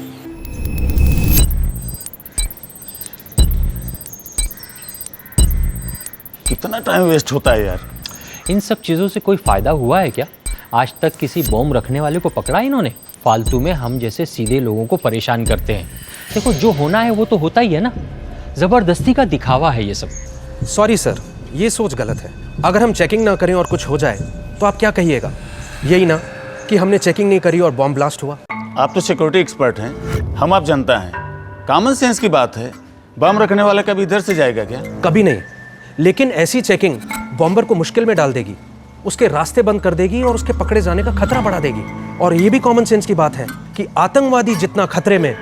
कितना टाइम वेस्ट होता है यार। इन सब चीज़ों से कोई फ़ायदा हुआ है क्या? आज तक किसी बॉम्ब रखने वाले को पकड़ा इन्होंने? फालतू में हम जैसे सीधे लोगों को परेशान करते हैं। देखो, जो होना है वो तो होता ही है ना। ज़बरदस्ती का दिखावा है ये सब। सॉरी सर, ये सोच गलत है। अगर हम चेकिंग ना करें और कुछ हो जाए तो आप क्या कहिएगा? यही ना कि हमने चेकिंग नहीं करी और बॉम्ब ब्लास्ट हुआ। आप तो सिक्योरिटी एक्सपर्ट हैं, हम आप जनता हैं। कॉमन सेंस की बात है। बम रखने वाला कभी इधर से जाएगा क्या? कभी नहीं, लेकिन ऐसी चेकिंग बॉम्बर को मुश्किल में डाल देगी, उसके रास्ते बंद कर देगी और उसके पकड़े जाने का खतरा बढ़ा देगी। और ये भी कॉमन सेंस की बात है कि आतंकवादी जितना खतरे में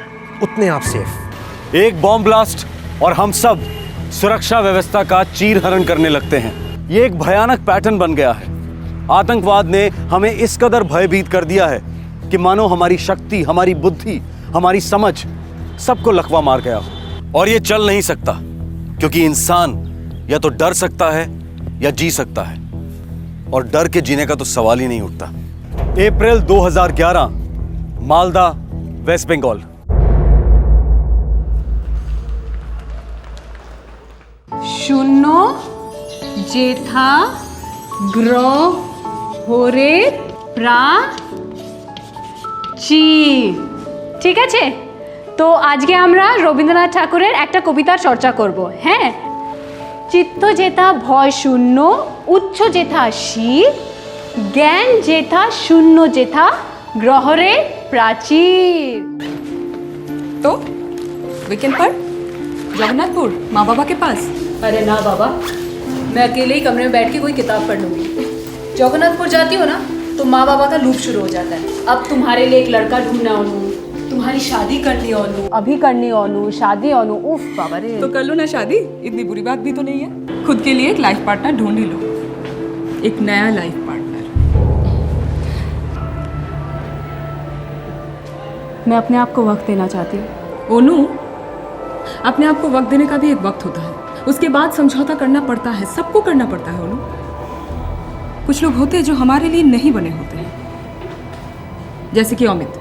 उतने आप सेफ। एक बॉम्ब ब्लास्ट और हम सब सुरक्षा व्यवस्था का चीरहरण करने लगते हैं। ये एक भयानक पैटर्न बन गया है। आतंकवाद ने हमें इस कदर भयभीत कर दिया है कि मानो हमारी शक्ति, हमारी बुद्धि, हमारी समझ सबको लकवा मार गया हो। और ये चल नहीं सकता, क्योंकि इंसान या तो डर सकता है या जी सकता है, और डर के जीने का तो सवाल ही नहीं उठता। अप्रैल 2011, मालदा, वेस्ट बंगाल। शून्य जेठा ग्रह होरे প্রাচী। ঠিক আছে, তো আজকে আমরা রবীন্দ্রনাথ ঠাকুরের একটা কবিতার চর্চা করব। হ্যাঁ, চিত্ত যেথা ভয় শূন্য, উচ্চ যেথা শীল, জ্ঞান যেথা শূন্য যেথা গ্রহরে प्राचीर। तो वीकेंड पर जगन्नाथपुर माँ बाबा के पास? अरे ना बाबा, मैं अकेले ही कमरे में बैठ के कोई किताब पढ़ लूँगी। जगन्नाथपुर जाती हो ना तो माँ बाबा का लूप शुरू हो जाता है। अब तुम्हारे लिए एक लड़का ढूंढना ओनू, तुम्हारी शादी करनी ओनू, अभी करनी ओनू, शादी ओनू। उफ बाबा रे। तो कर लो ना शादी, इतनी बुरी बात भी तो नहीं है। खुद के लिए एक लाइफ पार्टनर ढूंढ ही लो, एक नया लाइफ पार्टनर। मैं अपने आप को वक्त देना चाहती हूँ। ओनू, अपने आप को वक्त देने का भी एक वक्त होता है, उसके बाद समझौता करना पड़ता है, सबको करना पड़ता है। ओनू, कुछ लोग होते हैं जो हमारे लिए नहीं बने होते हैं, जैसे कि अमित।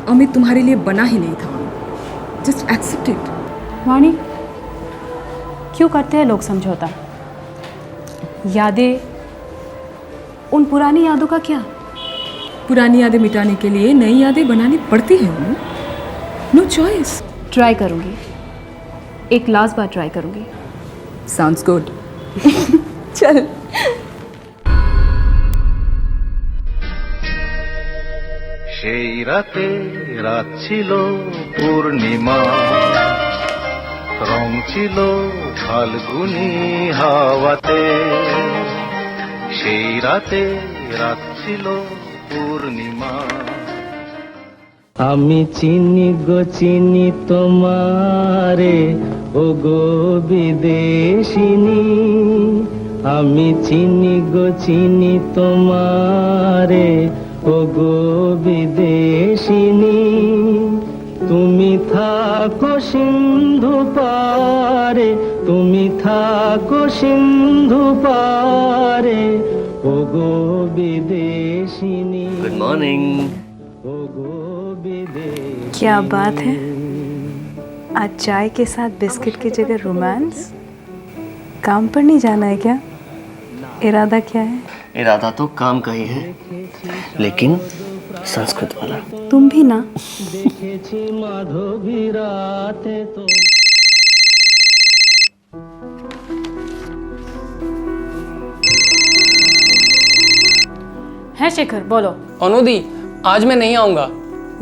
अमित तुम्हारे लिए बना ही नहीं था। Just accept it. वाणी, क्यों करते हैं लोग समझौता? यादें, उन पुरानी यादों का क्या? पुरानी यादें मिटाने के लिए नई यादें बनानी पड़ती हैं। No choice. ट्राई करूँगी, एक लास्ट बार ट्राई करूँगी। Sounds good. चल। সেই রাতে রাত ছিল পূর্ণিমা, রং ছিল ফাল্গুনি হাওয়াতে। সেই রাতে রাত ছিল পূর্ণিমা। আমি চিনি গো চিনি তোমারে, ও গো বিদেশিনী। আমি চিনি গো চিনি তোমারে, ও গো বিদেশিনী। তুমি থাকো সিন্ধু পারে, তুমি থাকো সিন্ধু পারে, ও গো বিদেশিনী। Good morning. क्या बात है, आज चाय के साथ बिस्किट की जगह रोमांस। काम पर नहीं जाना है क्या? इरादा क्या है? इरादा तो काम का ही है, लेकिन संस्कृत वाला। तुम भी ना। দেখেছি মাধবী রাতে তো। है शेखर, बोलो। अनुदी, आज मैं नहीं आऊँगा,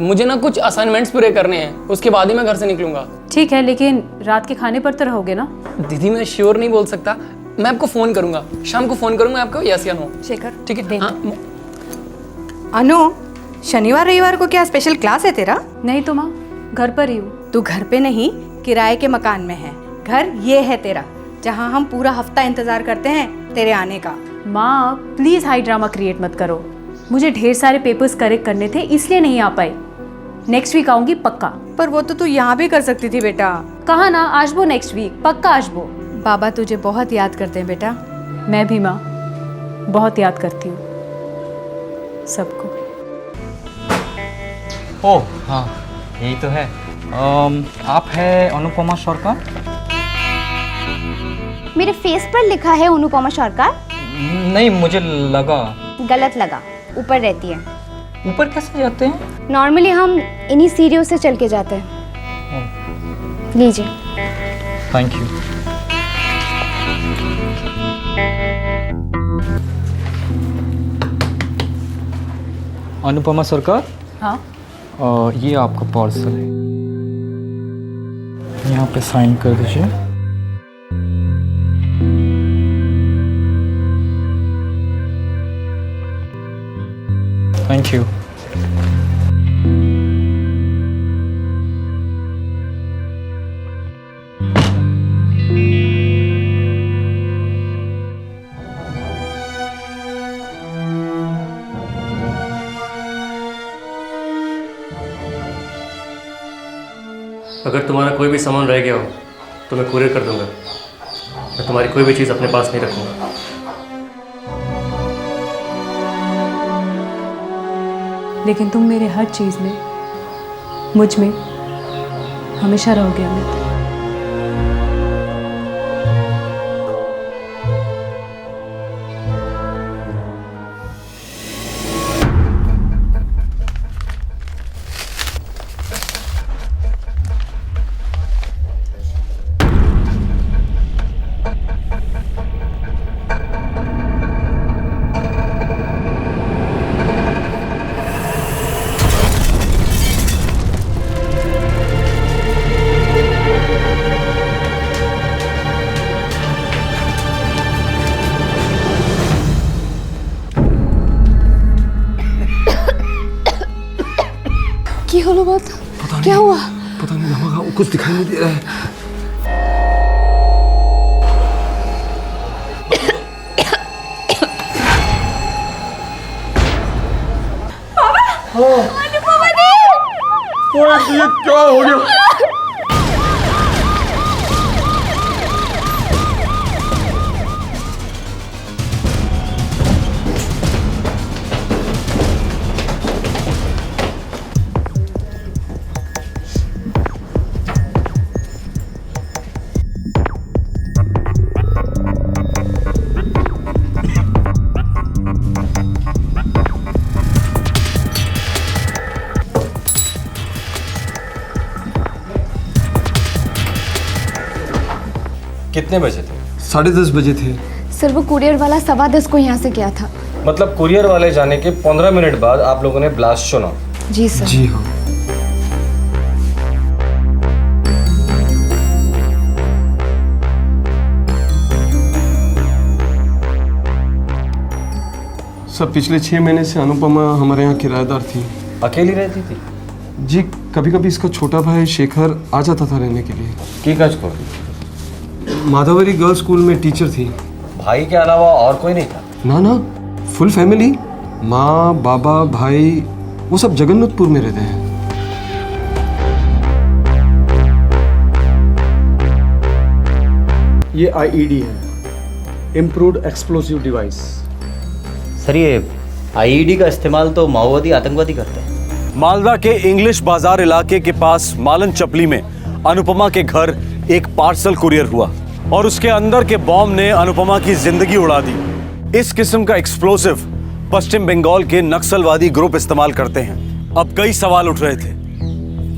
मुझे ना कुछ असाइनमेंट्स पूरे करने हैं, उसके बाद ही मैं घर से निकलूंगा। ठीक है, लेकिन रात के खाने पर तो रहोगे ना? दीदी मैं श्योर नहीं बोल सकता, मैं आपको फ़ोन करूंगा, शाम को फ़ोन करूंगा आपको, यस या नो। शेखर, ठीक है। हाँ, अनु, शनिवार रविवार को क्या स्पेशल क्लास है तेरा? नहीं तो माँ, घर पर ही हूँ। तू घर पे नहीं, किराए के मकान में है। घर ये है तेरा, जहाँ हम पूरा हफ्ता इंतजार करते हैं तेरे आने का। माँ प्लीज़ हाई ड्रामा क्रिएट मत करो, मुझे ढेर सारे पेपर्स करेक्ट करने थे इसलिए नहीं आ पाई। नेक्स्ट वीक आऊँगी पक्का। पर वो तो तू यहाँ भी कर सकती थी बेटा। कहा ना आजबो नेक्स्ट वीक, पक्का आजबो। बाबा तुझे बहुत याद करते हैं बेटा। मैं भी माँ बहुत याद करती हूँ सबको। ओह हाँ, यही तो है। आप है अनुपमा सरकार? मेरे फेस पर लिखा है अनुपमा सरकार। नहीं, मुझे लगा। गलत लगा, ऊपर रहती है। ऊपर कैसे जाते हैं? नॉर्मली हम इन्हीं सीढ़ियों से चल के जाते हैं। लीजिए। Thank you. अनुपमा सरकार, हाँ ये आपका पार्सल है, यहाँ पे साइन कर दीजिए। Thank you. अगर तुम्हारा कोई भी सामान रह गया हो तो मैं कुरियर कर दूंगा। मैं तुम्हारी कोई भी चीज़ अपने पास नहीं रखूंगा। लेकिन तुम मेरे हर चीज़ में, मुझ में हमेशा रहोगे अमित। की होलो बात क्या हुआ? पता नहीं हमारा कुछ दिखाई नहीं दे रहा है। ये क्या हो गया? कितने बजे थे? 10:30 बजे थे। सर वो कुरियर वाला 10:15 को यहाँ से गया था। मतलब कुरियर वाले जाने के 15 मिनट बाद आप लोगों ने ब्लास्ट सुना? जी सर। जी हाँ। सर पिछले 6 महीने से अनुपमा हमारे यहाँ किराएदार थी। अकेली रहती थी? जी कभी कभी इसका छोटा भाई शेखर आ जाता था रहने के लिए। की काज को माधवरी गर्ल्स स्कूल में टीचर थी। भाई के अलावा और कोई नहीं था? ना ना, फुल फैमिली, माँ बाबा भाई वो सब जगन्नाथपुर में रहते हैं। ये IED है, इम्प्रूव्ड एक्सप्लोसिव डिवाइस। सर ये IED का इस्तेमाल तो माओवादी आतंकवादी करते हैं। मालदा के इंग्लिश बाजार इलाके के पास मालन चपली में अनुपमा के घर एक पार्सल कुरियर हुआ और उसके अंदर के बॉम्ब ने अनुपमा की जिंदगी उड़ा दी। इस किस्म का एक्सप्लोसिव पश्चिम बंगाल के नक्सलवादी ग्रुप इस्तेमाल करते हैं। अब कई सवाल उठ रहे थे,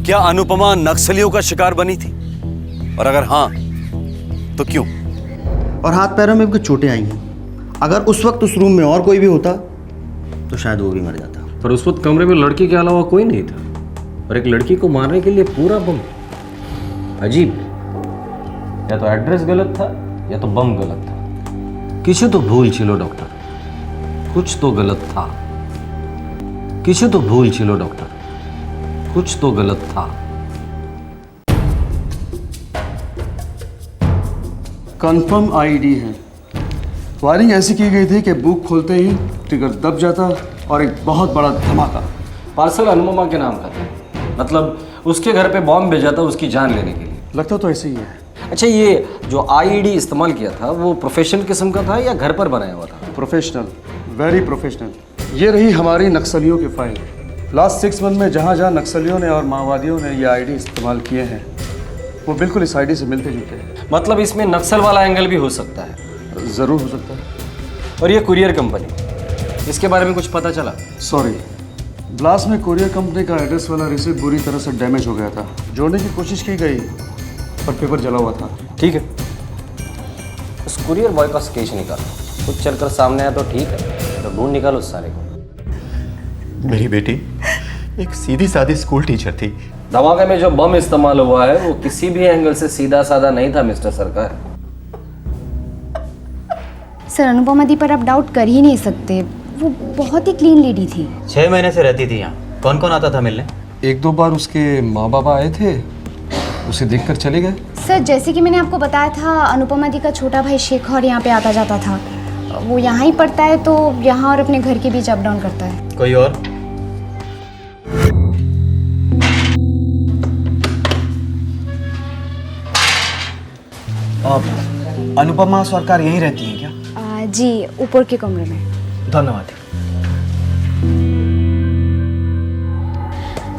क्या अनुपमा नक्सलियों का शिकार बनी थी, और अगर हाँ तो क्यों? और हाथ पैरों में भी कुछ चोटें आई हैं। अगर उस वक्त उस रूम में और कोई भी होता तो शायद वो भी मर जाता। पर उस वक्त कमरे में लड़की के अलावा कोई नहीं था और एक लड़की को मारने के लिए पूरा बम। अजीब, या तो एड्रेस गलत था या तो बम गलत था। किसी तो भूल छिलो डॉक्टर, कुछ तो गलत था। किसी तो भूल छिलो डॉक्टर, कुछ तो गलत था। कंफर्म IED है। वायरिंग ऐसी की गई थी कि बुक खोलते ही ट्रिगर दब जाता और एक बहुत बड़ा धमाका। पार्सल अनुपमा के नाम का था, मतलब उसके घर पे बॉम्ब भेजा था उसकी जान लेने के लिए। लगता तो ऐसे ही है। अच्छा, ये जो IED इस्तेमाल किया था वो प्रोफेशनल किस्म का था या घर पर बनाया हुआ था? Professional, very professional. ये रही हमारी नक्सलियों की फाइल। लास्ट 6 मंथ में जहाँ जहाँ नक्सलियों ने और माओवादियों ने ये IED इस्तेमाल किए हैं वो बिल्कुल इस IED से मिलते जुलते हैं। मतलब इसमें नक्सल वाला एंगल भी हो सकता है? ज़रूर हो सकता है। और ये कुरियर कंपनी, इसके बारे में कुछ पता चला? सॉरी, ब्लास्ट में कुरियर कंपनी का एड्रेस वाला रिसीप्ट बुरी तरह से डैमेज हो गया था। जोड़ने की कोशिश की गई पर पेपर जला हुआ था। ठीक है, उस कुरियर बॉय का स्केच निकालो, कुछ चलकर सामने आया तो ठीक है, तो ढूंढ निकालो उस सारे को। मेरी बेटी एक सीधी सादी स्कूल टीचर थी। धमाके में जो बम इस्तेमाल हुआ है वो किसी भी एंगल से सीधा साधा नहीं था मिस्टर सरकार। सर अनुपमा दी पर आप डाउट कर ही नहीं सकते, वो बहुत ही क्लीन लेडी थी। 6 महीने से रहती थी यहाँ। कौन कौन आता था मिलने? 1-2 बार उसके माँ बाबा आए थे, उसे देखकर चले गए। सर जैसे कि मैंने आपको बताया था, अनुपमा दी का छोटा भाई शेखर यहाँ पे आता जाता था। वो यहाँ ही पढ़ता है तो यहाँ और अपने घर के बीच अप डाउन करता है। कोई और? अनुपमा सरकार यहीं रहती है क्या? जी ऊपर के कमरे में। धन्यवाद।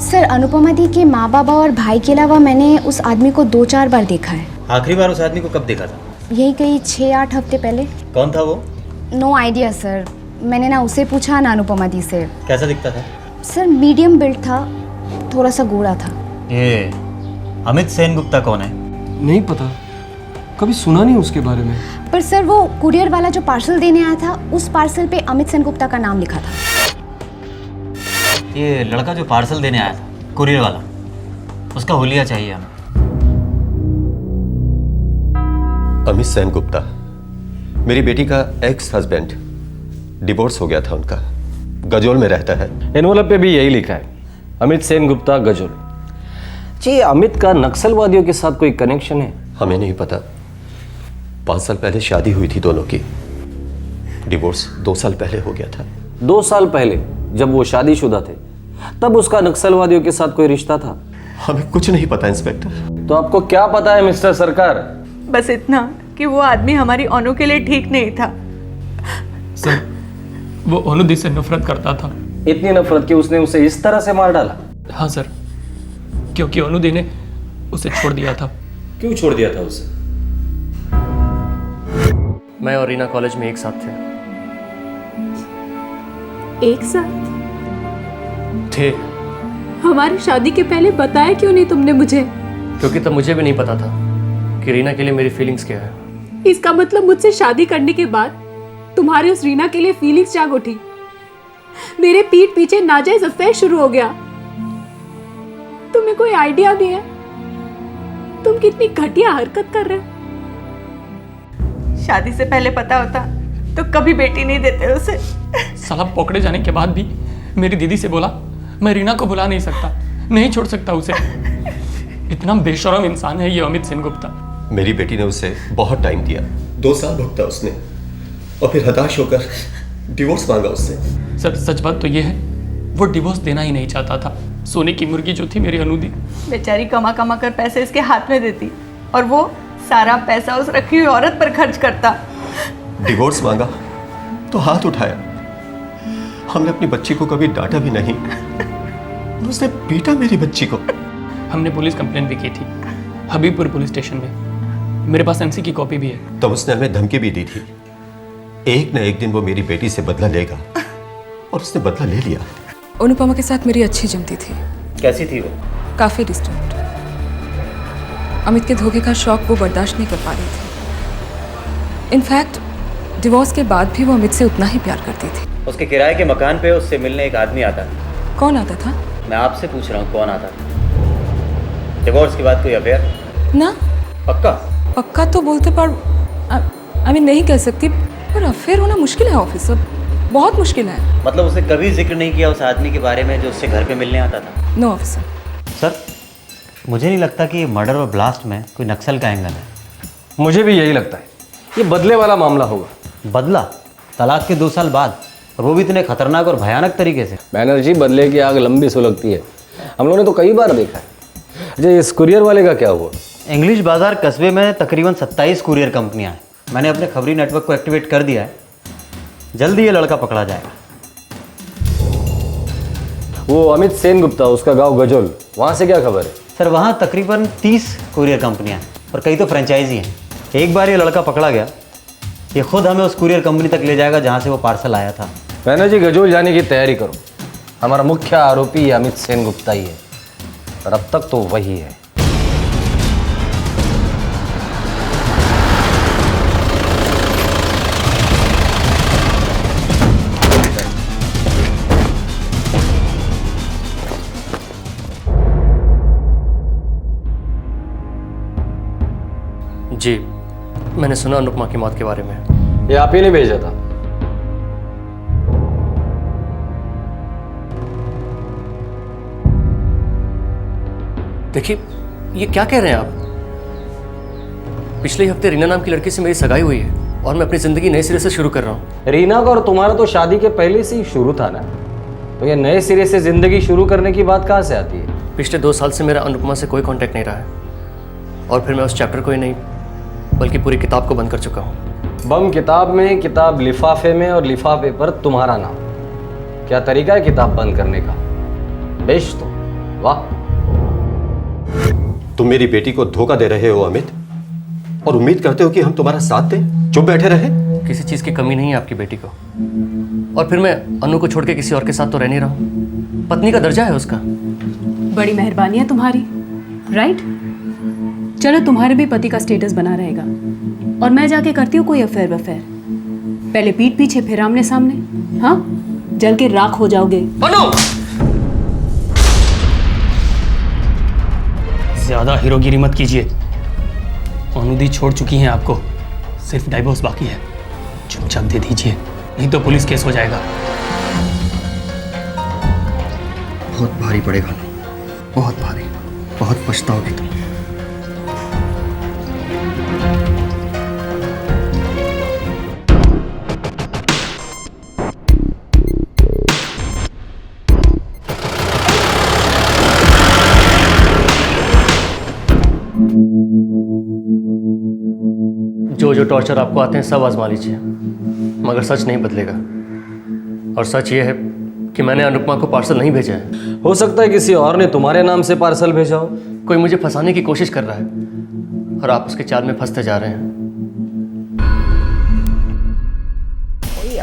सर अनुपमा दी के माँ बाबा और भाई के अलावा मैंने उस आदमी को 2-4 बार देखा है। आखिरी बार उस आदमी को कब देखा था? यही कहीं 6-8 हफ्ते पहले। कौन था वो? नो आइडिया सर, मैंने ना उसे पूछा ना अनुपमा दी से। कैसा दिखता था? सर मीडियम बिल्ड था, थोड़ा सा गोरा था। ये अमित सेन गुप्ता कौन है? नहीं पता, कभी सुना नहीं उसके बारे में। पर सर वो कुरियर वाला जो पार्सल देने आया था, उस पार्सल पे अमित सेन गुप्ता का नाम लिखा था। ये लड़का जो पार्सल देने आया था, कुरियर वाला, उसका हुलिया चाहिए हमें। अमित सेन गुप्ता मेरी बेटी का एक्स हस्बैंड, डिवोर्स हो गया था उनका, गजोल में रहता है। एनवलप पे भी यही लिखा है, अमित सेन गुप्ता गजोल। जी, अमित का नक्सलवादियों के साथ कोई कनेक्शन है? हमें नहीं पता। 5 साल पहले शादी हुई थी दोनों की, डिवोर्स 2 साल पहले हो गया था। 2 साल पहले जब वो शादीशुदा थे तब उसका नक्सलवादियों के साथ कोई रिश्ता था? हमें कुछ नहीं पता इंस्पेक्टर। तो आपको क्या पता है मिस्टर सरकार? बस इतना कि वो आदमी हमारी अनु के लिए ठीक नहीं था। सर, वो अनुदी से नफरत करता था। इतनी नफरत कि उसने उसे इस तरह से मार डाला? हाँ सर, क्योंकि अनुदी ने उसे छोड़ दिया था। क्यों छोड़ दिया था उसे? मैं और रीना कॉलेज में एक साथ थे। एक साथ थे? हमारी शादी के पहले बताया क्यों नहीं तुमने मुझे? क्योंकि तब मुझे भी नहीं पता था कि रीना के लिए मेरी फीलिंग्स क्या है। इसका मतलब मुझसे शादी करने के बाद तुम्हारे उस रीना के लिए फीलिंग्स जाग उठी। मेरे पीठ पीछे नाजायज अफेयर शुरू हो गया। तुम्हें कोई आइडिया नहीं है तुम कितनी घटिया हरकत कर रहे हो। शादी से पहले पता होता तो कभी बेटी नहीं देते उसे। साला पकड़े जाने के बाद भी मेरी दीदी से बोला मैं रीना को भुला नहीं सकता, नहीं छोड़ सकता उसे। इतना बेशरम इंसान है ये अमित सेन गुप्ता। मेरी बेटी ने उसे बहुत टाइम दिया, 2 साल भुगता उसने, और फिर हताश होकर डिवोर्स मांगा उससे। सर, सच बात तो ये है वो डिवोर्स देना ही नहीं चाहता था। सोने की मुर्गी जो थी मेरी अनुदी, बेचारी कमा कमा कर पैसे इसके हाथ में देती और वो सारा पैसा उस रखी हुई औरत पर खर्च करता। डिवोर्स मांगा तो हाथ उठाया। हमने अपनी बच्ची को कभी डांटा भी नहीं, उसने पीटा मेरी बच्ची को। हमने पुलिस कंप्लेंट भी की थी हबीबपुर पुलिस स्टेशन में। मेरे पास एमसी की कॉपी भी है। तब उसने हमें धमकी भी दी थी, एक न एक दिन वो मेरी बेटी से बदला लेगा, और उसने बदला ले लिया। अनुपमा के साथ मेरी अच्छी जमती थी। कैसी थी वो? काफ़ी डिस्टेंट। अमित के धोखे का शौक वो बर्दाश्त नहीं कर पा रही थी। इनफैक्ट डिवोर्स के बाद भी वो अमित से उतना ही प्यार करती थी। उसके किराए के मकान पे उससे मिलने एक आदमी आता था। कौन आता था? मैं आपसे पूछ रहा हूँ, कौन आता था? डिवोर्स के बाद कोई अफेयर? ना। पक्का? पक्का तो बोलते पर आई मीन नहीं कह सकती, पर अफेयर होना मुश्किल है ऑफिसर, बहुत मुश्किल है। मतलब उसने कभी जिक्र नहीं किया उस आदमी के बारे में जो उससे घर पे मिलने आता था? No officer. सर, मुझे नहीं लगता कि मर्डर और ब्लास्ट में कोई नक्सल का एंगल है। मुझे भी यही लगता है, ये बदले वाला मामला होगा। बदला? तलाक के 2 साल बाद, और वो भी इतने खतरनाक और भयानक तरीके से। बैनर्जी, बदले की आग लंबी सुलगती है, हम लोगों ने तो कई बार देखा है। अच्छा, इस कुरियर वाले का क्या हुआ? इंग्लिश बाजार कस्बे में तकरीबन 27 कुरियर कंपनियां हैं। मैंने अपने खबरी नेटवर्क को एक्टिवेट कर दिया है, जल्दी ये लड़का पकड़ा जाएगा। वो अमित सेन गुप्ता, उसका गांव गजोल, वहाँ से क्या खबर है? सर, वहाँ तकरीबन 30 कुरियर कंपनियां हैं और कई तो फ्रेंचाइजी हैं। एक बार ये लड़का पकड़ा गया, ये खुद हमें उस कुरियर कंपनी तक ले जाएगा जहाँ से वो पार्सल आया था। बैनर्जी, गजोल जाने की तैयारी करो। हमारा मुख्य आरोपी अमित सेन गुप्ता ही है, और अब तक तो वही है। जी, मैंने सुना अनुपमा की मौत के बारे में। ये आप ही ने भेजा था? देखिए, ये क्या कह रहे हैं आप? पिछले हफ्ते रीना नाम की लड़की से मेरी सगाई हुई है और मैं अपनी जिंदगी नए सिरे से शुरू कर रहा हूँ। रीना का और तुम्हारा तो शादी के पहले से ही शुरू था ना, तो ये नए सिरे से जिंदगी शुरू करने की बात कहाँ से आती है? पिछले 2 साल से मेरा अनुपमा से कोई कांटेक्ट नहीं रहा है, और फिर मैं उस चैप्टर को ही नहीं बल्कि पूरी किताब को बंद कर चुका हूँ। बम किताब में, किताब लिफाफे में, और लिफाफे पर तुम्हारा नाम। क्या तरीका है किताब बंद करने का? बेश तो वाह। तुम मेरी बेटी को धोखा दे रहे हो अमित, और उम्मीद करते हो कि हम तुम्हारा साथ दें, चुप बैठे रहे? किसी चीज की कमी नहीं है आपकी बेटी को, और फिर मैं अनु को छोड़ के किसी और के साथ तो रह नहीं रहा हूं। पत्नी का दर्जा है उसका। बड़ी मेहरबानी है तुम्हारी, राइट? चलो तुम्हारे भी पति का स्टेटस बना रहेगा, और मैं जाके करती हूँ कोई अफेयर वफेयर। पहले पीठ पीछे फिर आमने सामने, हाँ? जल के राख हो जाओगे। अनु! ज्यादा हीरोगिरी मत कीजिए। अनुदी छोड़ चुकी हैं आपको, सिर्फ डाइवोर्स बाकी है। चुपचाप दे दीजिए, नहीं तो पुलिस केस हो जाएगा। बहुत भारी पड़ेगा ना, बहुत भारी, बहुत पछताओगी तुम। जो टॉर्चर आपको आते हैं सब आजमा लीजिए, मगर सच नहीं बदलेगा। और सच ये है कि मैंने अनुपमा को पार्सल नहीं भेजा है। हो सकता है किसी और ने तुम्हारे नाम से पार्सल भेजा हो। कोई मुझे फंसाने की कोशिश कर रहा है, और आप उसके चाल में फंसते जा रहे हैं।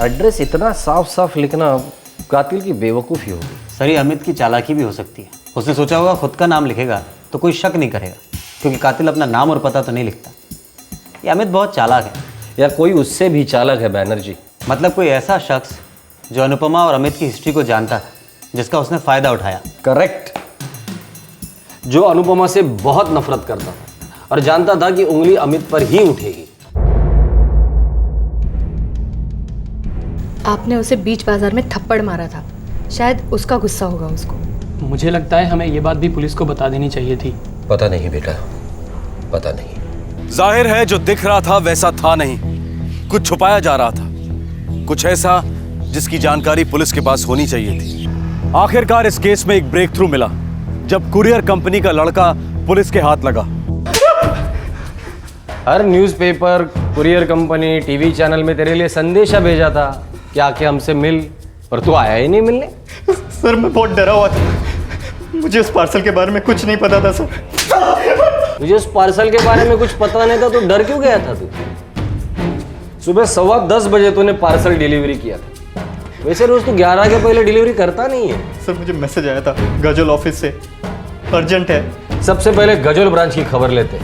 एड्रेस इतना साफ साफ लिखना कातिल की बेवकूफ़ी होगी। सर, ये अमित की चालाकी भी हो सकती है। उसने सोचा होगा खुद का नाम लिखेगा तो कोई शक नहीं करेगा, क्योंकि कातिल अपना नाम और पता तो नहीं लिखता। ये अमित बहुत चालाक है। या कोई उससे भी चालाक है बैनर्जी। मतलब कोई ऐसा शख्स जो अनुपमा और अमित की हिस्ट्री को जानता था, जिसका उसने फ़ायदा उठाया। करेक्ट। जो अनुपमा से बहुत नफरत करता था और जानता था कि उंगली अमित पर ही उठेगी। आपने उसे बीच बाजार में थप्पड़ मारा था, शायद उसका गुस्सा होगा उसको। मुझे लगता है हमें ये बात भी पुलिस को बता देनी चाहिए थी। पता नहीं बेटा, पता नहीं। जाहिर है जो दिख रहा था वैसा था नहीं, कुछ छुपाया जा रहा था, कुछ ऐसा जिसकी जानकारी पुलिस के पास होनी चाहिए थी। आखिरकार इस केस में एक ब्रेक थ्रू मिला जब कुरियर कंपनी का लड़का पुलिस के हाथ लगा। हर newspaper, courier company, TV channel में तेरे लिए संदेशा भेजा था कि आके हमसे मिल, पर तू आया ही नहीं मिलने। सर मैं बहुत डरा हुआ था, मुझे उस पार्सल के बारे में कुछ नहीं पता था सर। मुझे उस पार्सल के बारे में कुछ पता नहीं था तो डर क्यों गया था तू? सुबह 10:15 बजे तूने पार्सल डिलीवरी किया था। वैसे रोज तू 11 के पहले डिलीवरी करता नहीं है। सर मुझे मैसेज आया था गजल ऑफिस से, अर्जेंट है। सबसे पहले गजल ब्रांच की खबर लेते,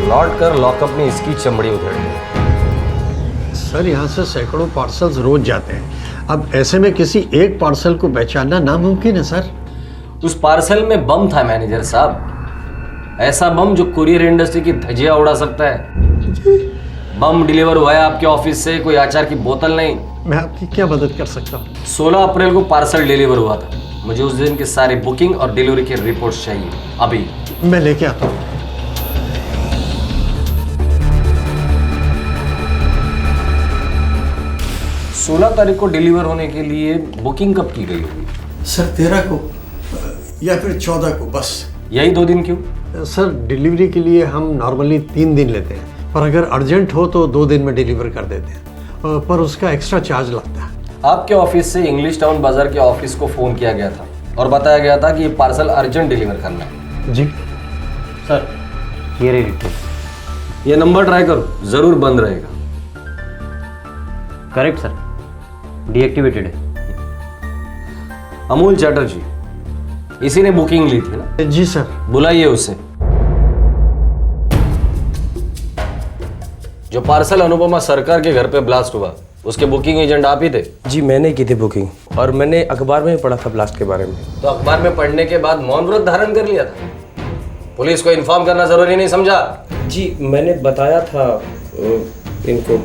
लौट कर लॉकअप में इसकी चमड़ी उधेड़ दी। सर यहाँ से सैकड़ों पार्सल्स रोज जाते हैं, अब ऐसे में किसी एक पार्सल को पहचानना नामुमकिन है सर। उस पार्सल में बम था मैनेजर साहब, ऐसा बम जो कुरियर इंडस्ट्री की धज्जियां उड़ा सकता है। बम डिलीवर हुआ है आपके ऑफिस से, कोई अचार की बोतल नहीं। मैं आपकी क्या मदद कर सकता हूँ? 16 अप्रैल को पार्सल डिलीवर हुआ था। मुझे उस दिन की सारी बुकिंग और डिलीवरी की रिपोर्ट्स चाहिए अभी। मैं लेके आता हूँ। 16 तारीख को डिलीवर होने के लिए बुकिंग कब की गई होगी? सर 13 को या फिर 14 को, बस यही 2 दिन क्यों? सर डिलीवरी के लिए हम नॉर्मली 3 दिन लेते हैं, पर अगर अर्जेंट हो तो 2 दिन में डिलीवर कर देते हैं, पर उसका एक्स्ट्रा चार्ज लगता है। आपके ऑफिस से इंग्लिश टाउन बाजार के ऑफिस को फोन किया गया था और बताया गया था कि ये पार्सल अर्जेंट डिलीवर करना है। जी सर, ये रही रिपोर्ट। ये नंबर ट्राई करो, जरूर बंद रहेगा। करेक्ट सर, डीएक्टिवेटेड है। अमूल चैटर्जी, इसी ने बुकिंग ली थी ना? जी सर। बुलाइए उसे। जो पार्सल अनुपमा सरकार के घर पे ब्लास्ट हुआ, उसके बुकिंग एजेंट आप ही थे? जी मैंने की थी बुकिंग, और मैंने अखबार में भी पढ़ा था ब्लास्ट के बारे में। तो अखबार में पढ़ने के बाद मौन व्रत धारण कर लिया था? पुलिस को इन्फॉर्म करना जरूरी नहीं समझा? जी मैंने बताया था इनको।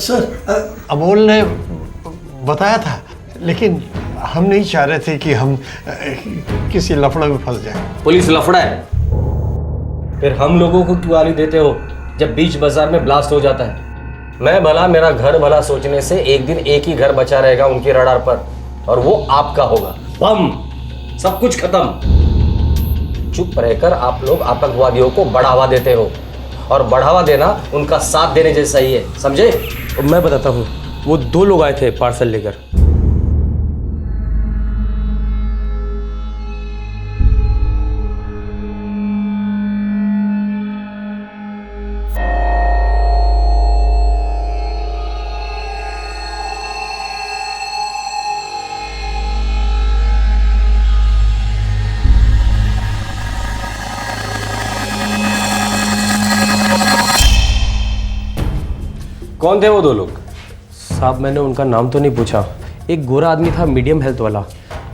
सर अमोल ने बताया था, लेकिन हम नहीं चाह रहे थे कि हम किसी लफड़े में फंस जाएं। पुलिस लफड़ा है? फिर हम लोगों को क्यों गाली देते हो जब बीच बाजार में ब्लास्ट हो जाता है? मैं भला मेरा घर भला सोचने से एक दिन एक ही घर बचा रहेगा उनकी रडार पर, और वो आपका होगा। बम, सब कुछ खत्म। चुप रहकर आप लोग आतंकवादियों को बढ़ावा देते हो, और बढ़ावा देना उनका साथ देने जैसा ही है, समझे? मैं बताता हूँ, वो 2 लोग आए थे पार्सल लेकर। कौन थे वो दो लोग? साहब मैंने उनका नाम तो नहीं पूछा। एक गोरा आदमी था मीडियम हेल्थ वाला,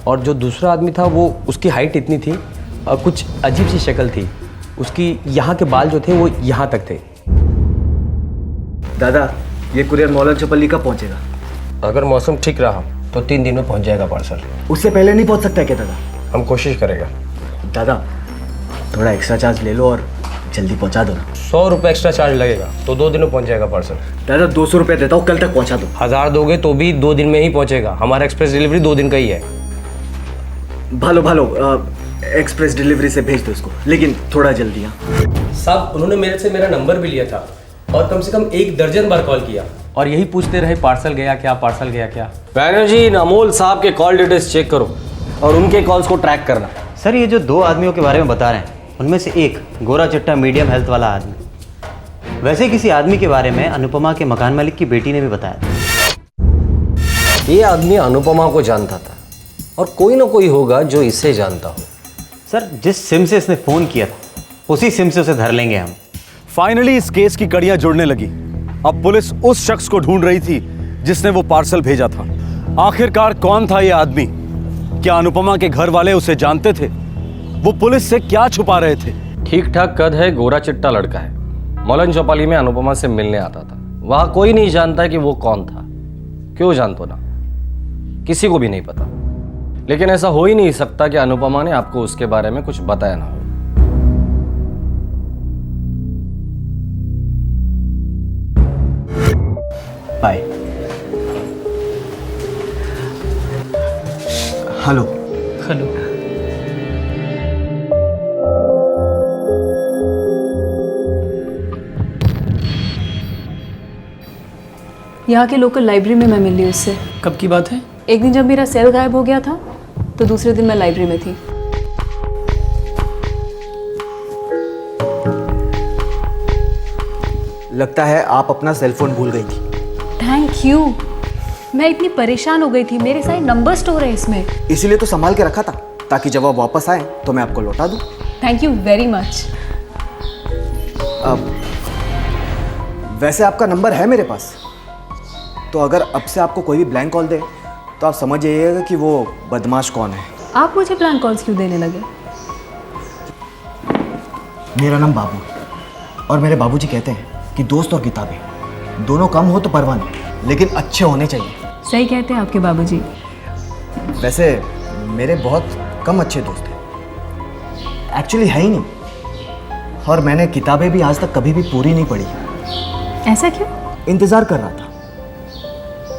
और जो दूसरा आदमी था वो उसकी हाइट इतनी थी और कुछ अजीब सी शक्ल थी उसकी। यहाँ के बाल जो थे वो यहाँ तक थे। दादा ये कुरियर मौलाना चौपल्ली कब पहुँचेगा? अगर मौसम ठीक रहा तो 3 दिन में पहुँच जाएगा पार्सल। उससे पहले नहीं पहुँच सकता क्या दादा? हम कोशिश करेगा। दादा थोड़ा एक्स्ट्रा चार्ज ले लो और जल्दी पहुँचा दो ना। 100 रुपये एक्स्ट्रा चार्ज लगेगा तो 2 दिन में पहुँच जाएगा पार्सल। दादा 200 रुपये देता हूँ, कल तक पहुँचा दो। 1000 दोगे तो भी 2 दिन में ही पहुँचेगा। हमारा एक्सप्रेस डिलीवरी 2 दिन का ही है। भालो एक्सप्रेस डिलीवरी से भेज दो इसको, लेकिन थोड़ा जल्दी। हाँ साहब उन्होंने मेरे से मेरा नंबर भी लिया था और कम से कम 1 दर्जन बार कॉल किया और यही पूछते रहे पार्सल गया क्या, पार्सल गया क्या। बैनर्जी इन अमोल साहब के कॉल डिटेल्स चेक करो और उनके कॉल्स को ट्रैक करना। सर ये जो 2 आदमियों के बारे में बता रहे हैं उनमें से एक गोरा चिट्टा मीडियम हेल्थ वाला आदमी, वैसे किसी आदमी के बारे में अनुपमा के मकान मालिक की बेटी ने भी बताया था। ये आदमी अनुपमा को जानता था और कोई ना कोई होगा जो इसे जानता हो। सर जिस सिम से इसने फ़ोन किया था उसी सिम से उसे धर लेंगे हम। फाइनली इस केस की कड़ियां जुड़ने लगी। अब पुलिस उस शख्स को ढूंढ रही थी जिसने वो पार्सल भेजा था। आखिरकार कौन था ये आदमी? क्या अनुपमा के घर वाले उसे जानते थे? वो पुलिस से क्या छुपा रहे थे? ठीक ठाक कद है, गोरा चिट्टा लड़का है। मौलाना चौपाली में अनुपमा से मिलने आता था। वहां कोई नहीं जानता कि वो कौन था। क्यों जानतो ना, किसी को भी नहीं पता। लेकिन ऐसा हो ही नहीं सकता कि अनुपमा ने आपको उसके बारे में कुछ बताया ना हो। बाय। हेलो। हेलो। यहाँ के लोकल लाइब्रेरी में मैं मिली उससे। कब की बात है? एक दिन जब मेरा सेल गायब हो गया था तो दूसरे दिन मैं लाइब्रेरी में थी। लगता है आप अपना सेलफोन भूल गई थी। Thank you. मैं इतनी परेशान हो गई थी, मेरे सारे नंबर स्टोर है इसमें। इसीलिए तो संभाल के रखा था ताकि जब आप वापस आए तो मैं आपको लौटा दूं। Thank you very much. वैसे आपका नंबर है मेरे पास, तो अगर अब से आपको कोई भी ब्लैंक कॉल दे तो आप समझ जाइएगा कि वो बदमाश कौन है। आप मुझे ब्लैंक कॉल्स क्यों देने लगे? मेरा नाम बाबू और मेरे बाबूजी कहते हैं कि दोस्त और किताबें दोनों कम हो तो परवाह नहीं, लेकिन अच्छे होने चाहिए। सही कहते हैं आपके बाबूजी। वैसे मेरे बहुत कम अच्छे दोस्त हैं, एक्चुअली है ही नहीं। और मैंने किताबें भी आज तक कभी भी पूरी नहीं पढ़ी। ऐसा क्यों? इंतज़ार कर रहा था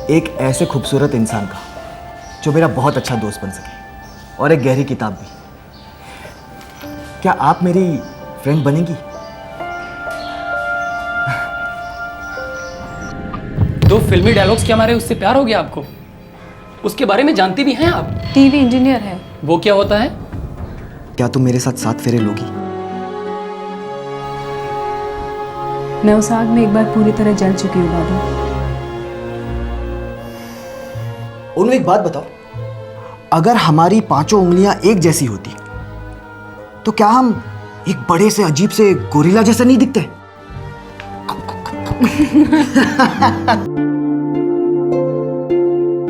एक ऐसे खूबसूरत इंसान का जो मेरा बहुत अच्छा दोस्त बन सके, और एक गहरी किताब भी। क्या आप मेरी फ्रेंड बनेंगी? दो फिल्मी डायलॉग्स क्या मारे उससे प्यार हो गया आपको? उसके बारे में जानती भी हैं आप? टीवी इंजीनियर है। वो क्या होता है? क्या तुम मेरे साथ 7 फेरे लोगी? मैं उस आग में एक बार पूरी तरह जल चुकी हूँ बाबू। उन्हें एक बात बताओ, अगर हमारी 5 उंगलियां एक जैसी होती तो क्या हम एक बड़े से अजीब से गोरिल्ला जैसा नहीं दिखते?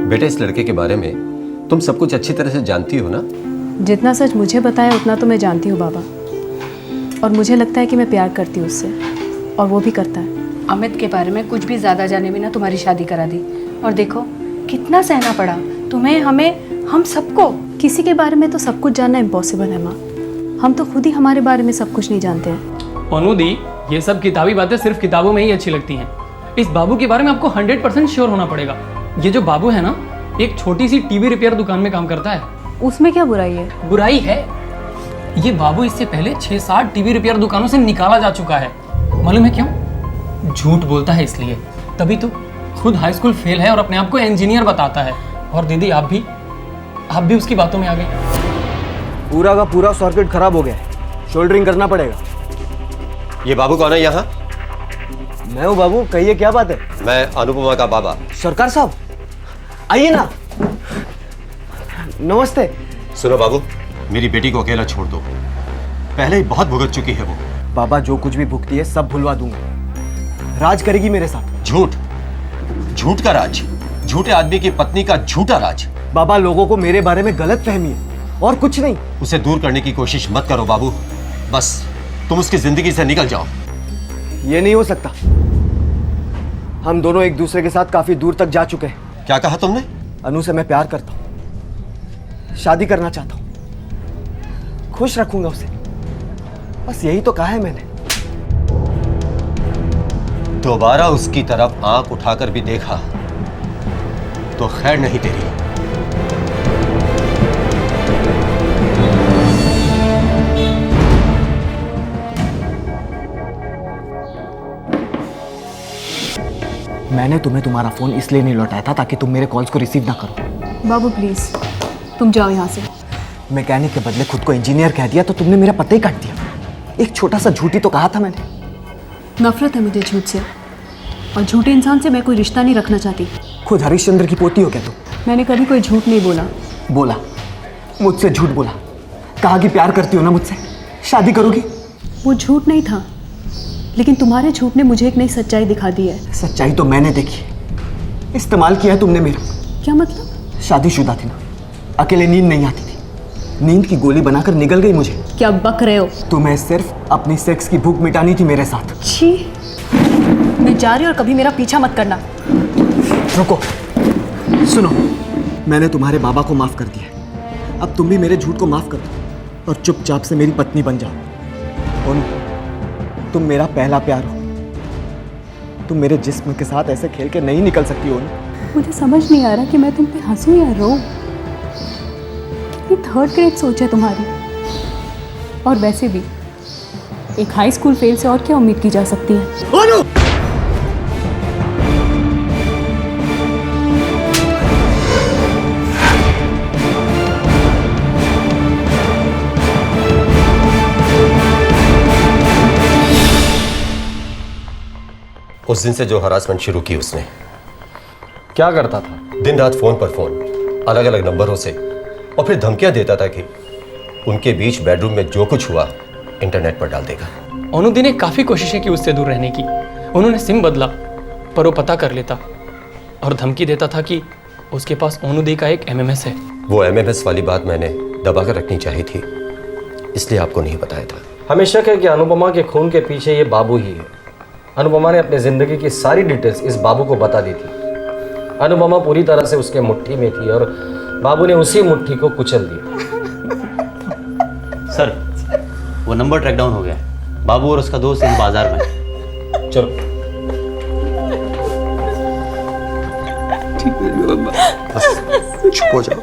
बेटा इस लड़के के बारे में तुम सब कुछ अच्छी तरह से जानती हो ना? जितना सच मुझे पता है उतना तो मैं जानती हूँ बाबा, और मुझे लगता है कि मैं प्यार करती हूँ उससे, और वो भी करता है। अमित के बारे में कुछ भी ज़्यादा जाने बिना तुम्हारी शादी करा दी, और देखो कितना सहना पड़ा तुम्हें, हमें, हम सबको। किसी के बारे में तो सब कुछ जानना इम्पॉसिबल है माँ। हम तो खुद ही हमारे बारे में सब कुछ नहीं जानते हैं। अनुदी, ये सब किताबी बातें सिर्फ किताबों में ही अच्छी लगती हैं। इस बाबू के बारे में आपको 100% श्योर होना पड़ेगा। ये जो बाबू है ना, एक छोटी सी टीवी रिपेयर दुकान में काम करता है। उसमें क्या बुराई है? बुराई है, ये बाबू इससे पहले 6-7 टीवी रिपेयर दुकानों से निकाला जा चुका है। मालूम है क्यों? झूठ बोलता है इसलिए। तभी तो खुद हाई स्कूल फेल है और अपने आप को इंजीनियर बताता है। और दीदी आप भी उसकी बातों में आ गए। पूरा का पूरा सर्किट खराब हो गया है, शोल्डरिंग करना पड़ेगा। ये बाबू कौन है यहाँ? मैं हूँ बाबू, कहिए क्या बात है? मैं अनुपमा का बाबा। सरकार साहब आइए ना। नमस्ते। सुनो बाबू, मेरी बेटी को अकेला छोड़ दो, पहले ही बहुत भुगत चुकी है वो। बाबा जो कुछ भी भुगती है सब भुलवा दूंगा, राज करेगी मेरे साथ। झूठ, झूठ का राज, झूठे आदमी की पत्नी का झूठा राज। बाबा, लोगों को मेरे बारे में गलत फहमी है और कुछ नहीं। उसे दूर करने की कोशिश मत करो बाबू, बस तुम उसकी जिंदगी से निकल जाओ। ये नहीं हो सकता। हम दोनों एक दूसरे के साथ काफी दूर तक जा चुके हैं। क्या कहा तुमने? अनु से मैं प्यार करता हूं, शादी करना चाहता हूं, खुश रखूंगा उसे, बस यही तो कहा है मैंने। दोबारा उसकी तरफ आंख उठाकर भी देखा तो खैर नहीं तेरी। मैंने तुम्हें तुम्हारा फोन इसलिए नहीं लौटाया था ताकि तुम मेरे कॉल्स को रिसीव ना करो। बाबू प्लीज तुम जाओ यहाँ से। मैकेनिक के बदले खुद को इंजीनियर कह दिया तो तुमने मेरा पता ही काट दिया। एक छोटा सा झूठी तो कहा था मैंने। नफरत है मुझे झूठ से, और झूठे इंसान से मैं कोई रिश्ता नहीं रखना चाहती। खुद हरिश्चंद्र की पोती हो क्या तुम? मैंने कभी कोई झूठ नहीं बोला। बोला, मुझसे झूठ बोला। कहा कि प्यार करती हो ना मुझसे, शादी करोगी। वो झूठ नहीं था, लेकिन तुम्हारे झूठ ने मुझे एक नई सच्चाई दिखा दी है। सच्चाई तो मैंने देखी, इस्तेमाल किया है तुमने मेरा। क्या मतलब? शादीशुदा थी ना, अकेले नींद नहीं आती थी, नींद की गोली बनाकर निगल गई मुझे। क्या बक रहे हो? तुम्हें सिर्फ अपनी सेक्स की भूख मिटानी थी मेरे साथ। छी, मैं जा रही हूँ और कभी मेरा पीछा मत करना। रुको, सुनो, मैंने तुम्हारे बाबा को माफ कर दिया, अब तुम भी मेरे झूठ को माफ कर दो और चुपचाप से मेरी पत्नी बन जाओ। और तुम मेरा पहला प्यार हो, तुम मेरे जिस्म के साथ ऐसे खेल के नहीं निकल सकती हो। मुझे समझ नहीं आ रहा कि मैं तुम पे हंसूं या रो। कितनी थर्ड ग्रेड सोच है तुम्हारी। और वैसे भी एक हाई स्कूल फेल से और क्या उम्मीद की जा सकती है? उस दिन से जो हरासमेंट शुरू की उसने। क्या करता था? दिन रात फोन पर फोन, अलग अलग नंबरों से, और फिर धमकियां देता था कि उनके बीच बेडरूम में जो कुछ हुआ इंटरनेट पर डाल देगा। अनुदी ने काफ़ी कोशिशें की उससे दूर रहने की। उन्होंने सिम बदला, पर वो पता कर लेता और धमकी देता था कि उसके पास अनुदी का एक MMS है। वो MMS वाली बात मैंने दबा कर रखनी चाहिए थी, इसलिए आपको नहीं बताया था। हमें शक है कि अनुपमा के खून के पीछे ये बाबू ही है। अनुपमा ने अपनी जिंदगी की सारी डिटेल्स इस बाबू को बता दी थी। अनुपमा पूरी तरह से उसके मुट्ठी में थी और बाबू ने उसी मुट्ठी को कुचल दिया। सर, वो नंबर ट्रैक डाउन हो गया। बाबू और उसका दोस्त इस बाजार में। चलो चुप हो जाओ।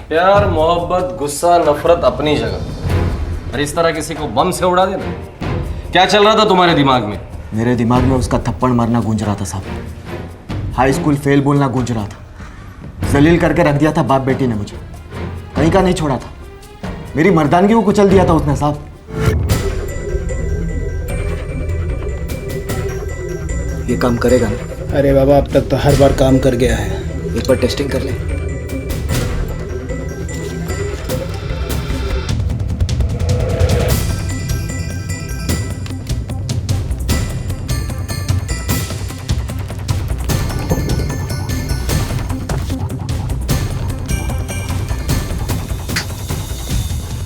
प्यार, मोहब्बत, गुस्सा, नफरत अपनी जगह, और इस तरह किसी को बम से उड़ा देना। क्या चल रहा था तुम्हारे दिमाग में? मेरे दिमाग में उसका थप्पड़ मारना गूंज रहा था साहब। हाई स्कूल फेल बोलना गूंज रहा था। जलील करके रख दिया था बाप बेटी ने मुझे, कहीं का नहीं छोड़ा था। मेरी मर्दानगी को कुचल दिया था उसने साहब। ये काम करेगा ना? अरे बाबा, अब तक तो हर बार काम कर गया है। एक बार टेस्टिंग कर ले।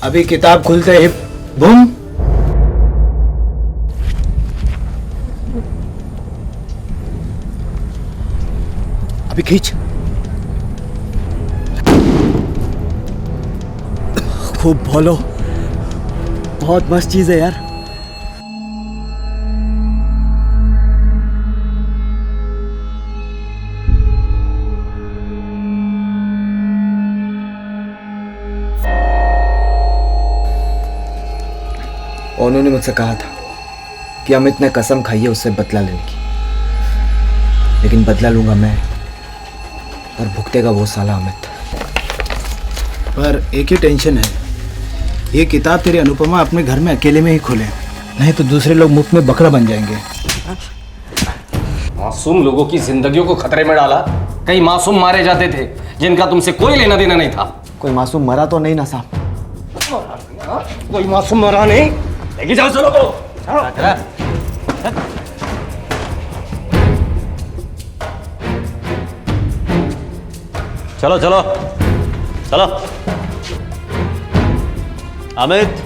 अभी किताब खुलते ही बूम। अभी खींच। खूब बोलो, बहुत मस्त चीज है यार। उन्होंने मुझसे कहा था कि अमित ने कसम खाई है उससे बदला लेने की, लेकिन बदला लूंगा मैं और भुगतेगा वो साला अमित। पर एक ही टेंशन है, ये किताब तेरी अनुपमा अपने घर में अकेले में ही खोले, नहीं तो दूसरे लोग मुफ्त में बकरा बन जाएंगे। मासूम लोगों की जिंदगियों को खतरे में डाला। कई मासूम मारे जाते थे जिनका तुमसे कोई लेना देना नहीं था। कोई मासूम मरा तो नहीं ना साहब। कोई मासूम मरा नहीं, लेके जाओ चलो को। चलो चलो चलो। अमित,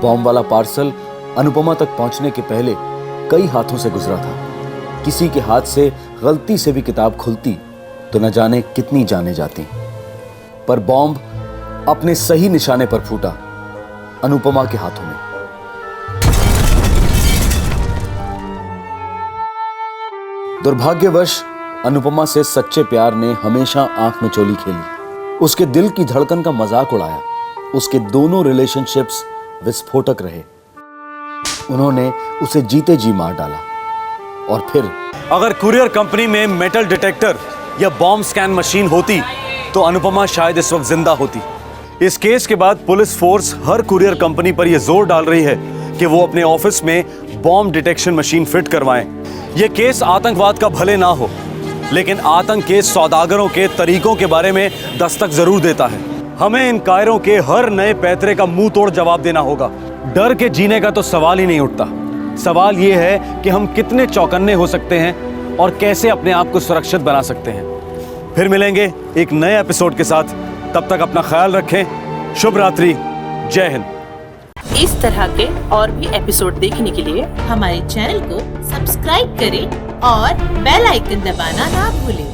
बॉम्ब वाला पार्सल अनुपमा तक पहुंचने के पहले कई हाथों से गुजरा था। किसी के हाथ से गलती से भी किताब खुलती तो न जाने कितनी जाने जाती, पर बॉम्ब अपने सही निशाने पर फूटा, अनुपमा के हाथों में। दुर्भाग्यवश अनुपमा से सच्चे प्यार ने हमेशा आंख में चोली खेली, उसके दिल की धड़कन का मजाक उड़ाया। उसके दोनों रिलेशनशिप्स विस्फोटक रहे। उन्होंने उसे जीते जी मार डाला। और फिर अगर कुरियर कंपनी में मेटल डिटेक्टर या बॉम्ब स्कैन मशीन होती तो अनुपमा शायद इस वक्त जिंदा होती। इस केस के बाद police force her courier company पर यह जोर डाल रही है कि वो अपने ऑफिस में बॉम्ब डिटेक्शन मशीन फिट करवाएं। यह केस आतंकवाद का भले ना हो, लेकिन आतंक के सौदागरों के तरीकों के बारे में दस्तक जरूर देता है। हमें इन कायरों के हर नए पैतरे का मुंह तोड़ जवाब देना होगा। डर के जीने का तो सवाल ही नहीं उठता। सवाल यह है कि हम कितने चौकन्ने हो सकते हैं और कैसे अपने आप को सुरक्षित बना सकते हैं। फिर मिलेंगे एक नए एपिसोड के साथ। तब तक अपना ख्याल रखें। शुभ रात्रि। जय हिंद। इस तरह के और भी एपिसोड देखने के लिए हमारे चैनल को सब्सक्राइब करें और बेल आइकन दबाना ना भूलें।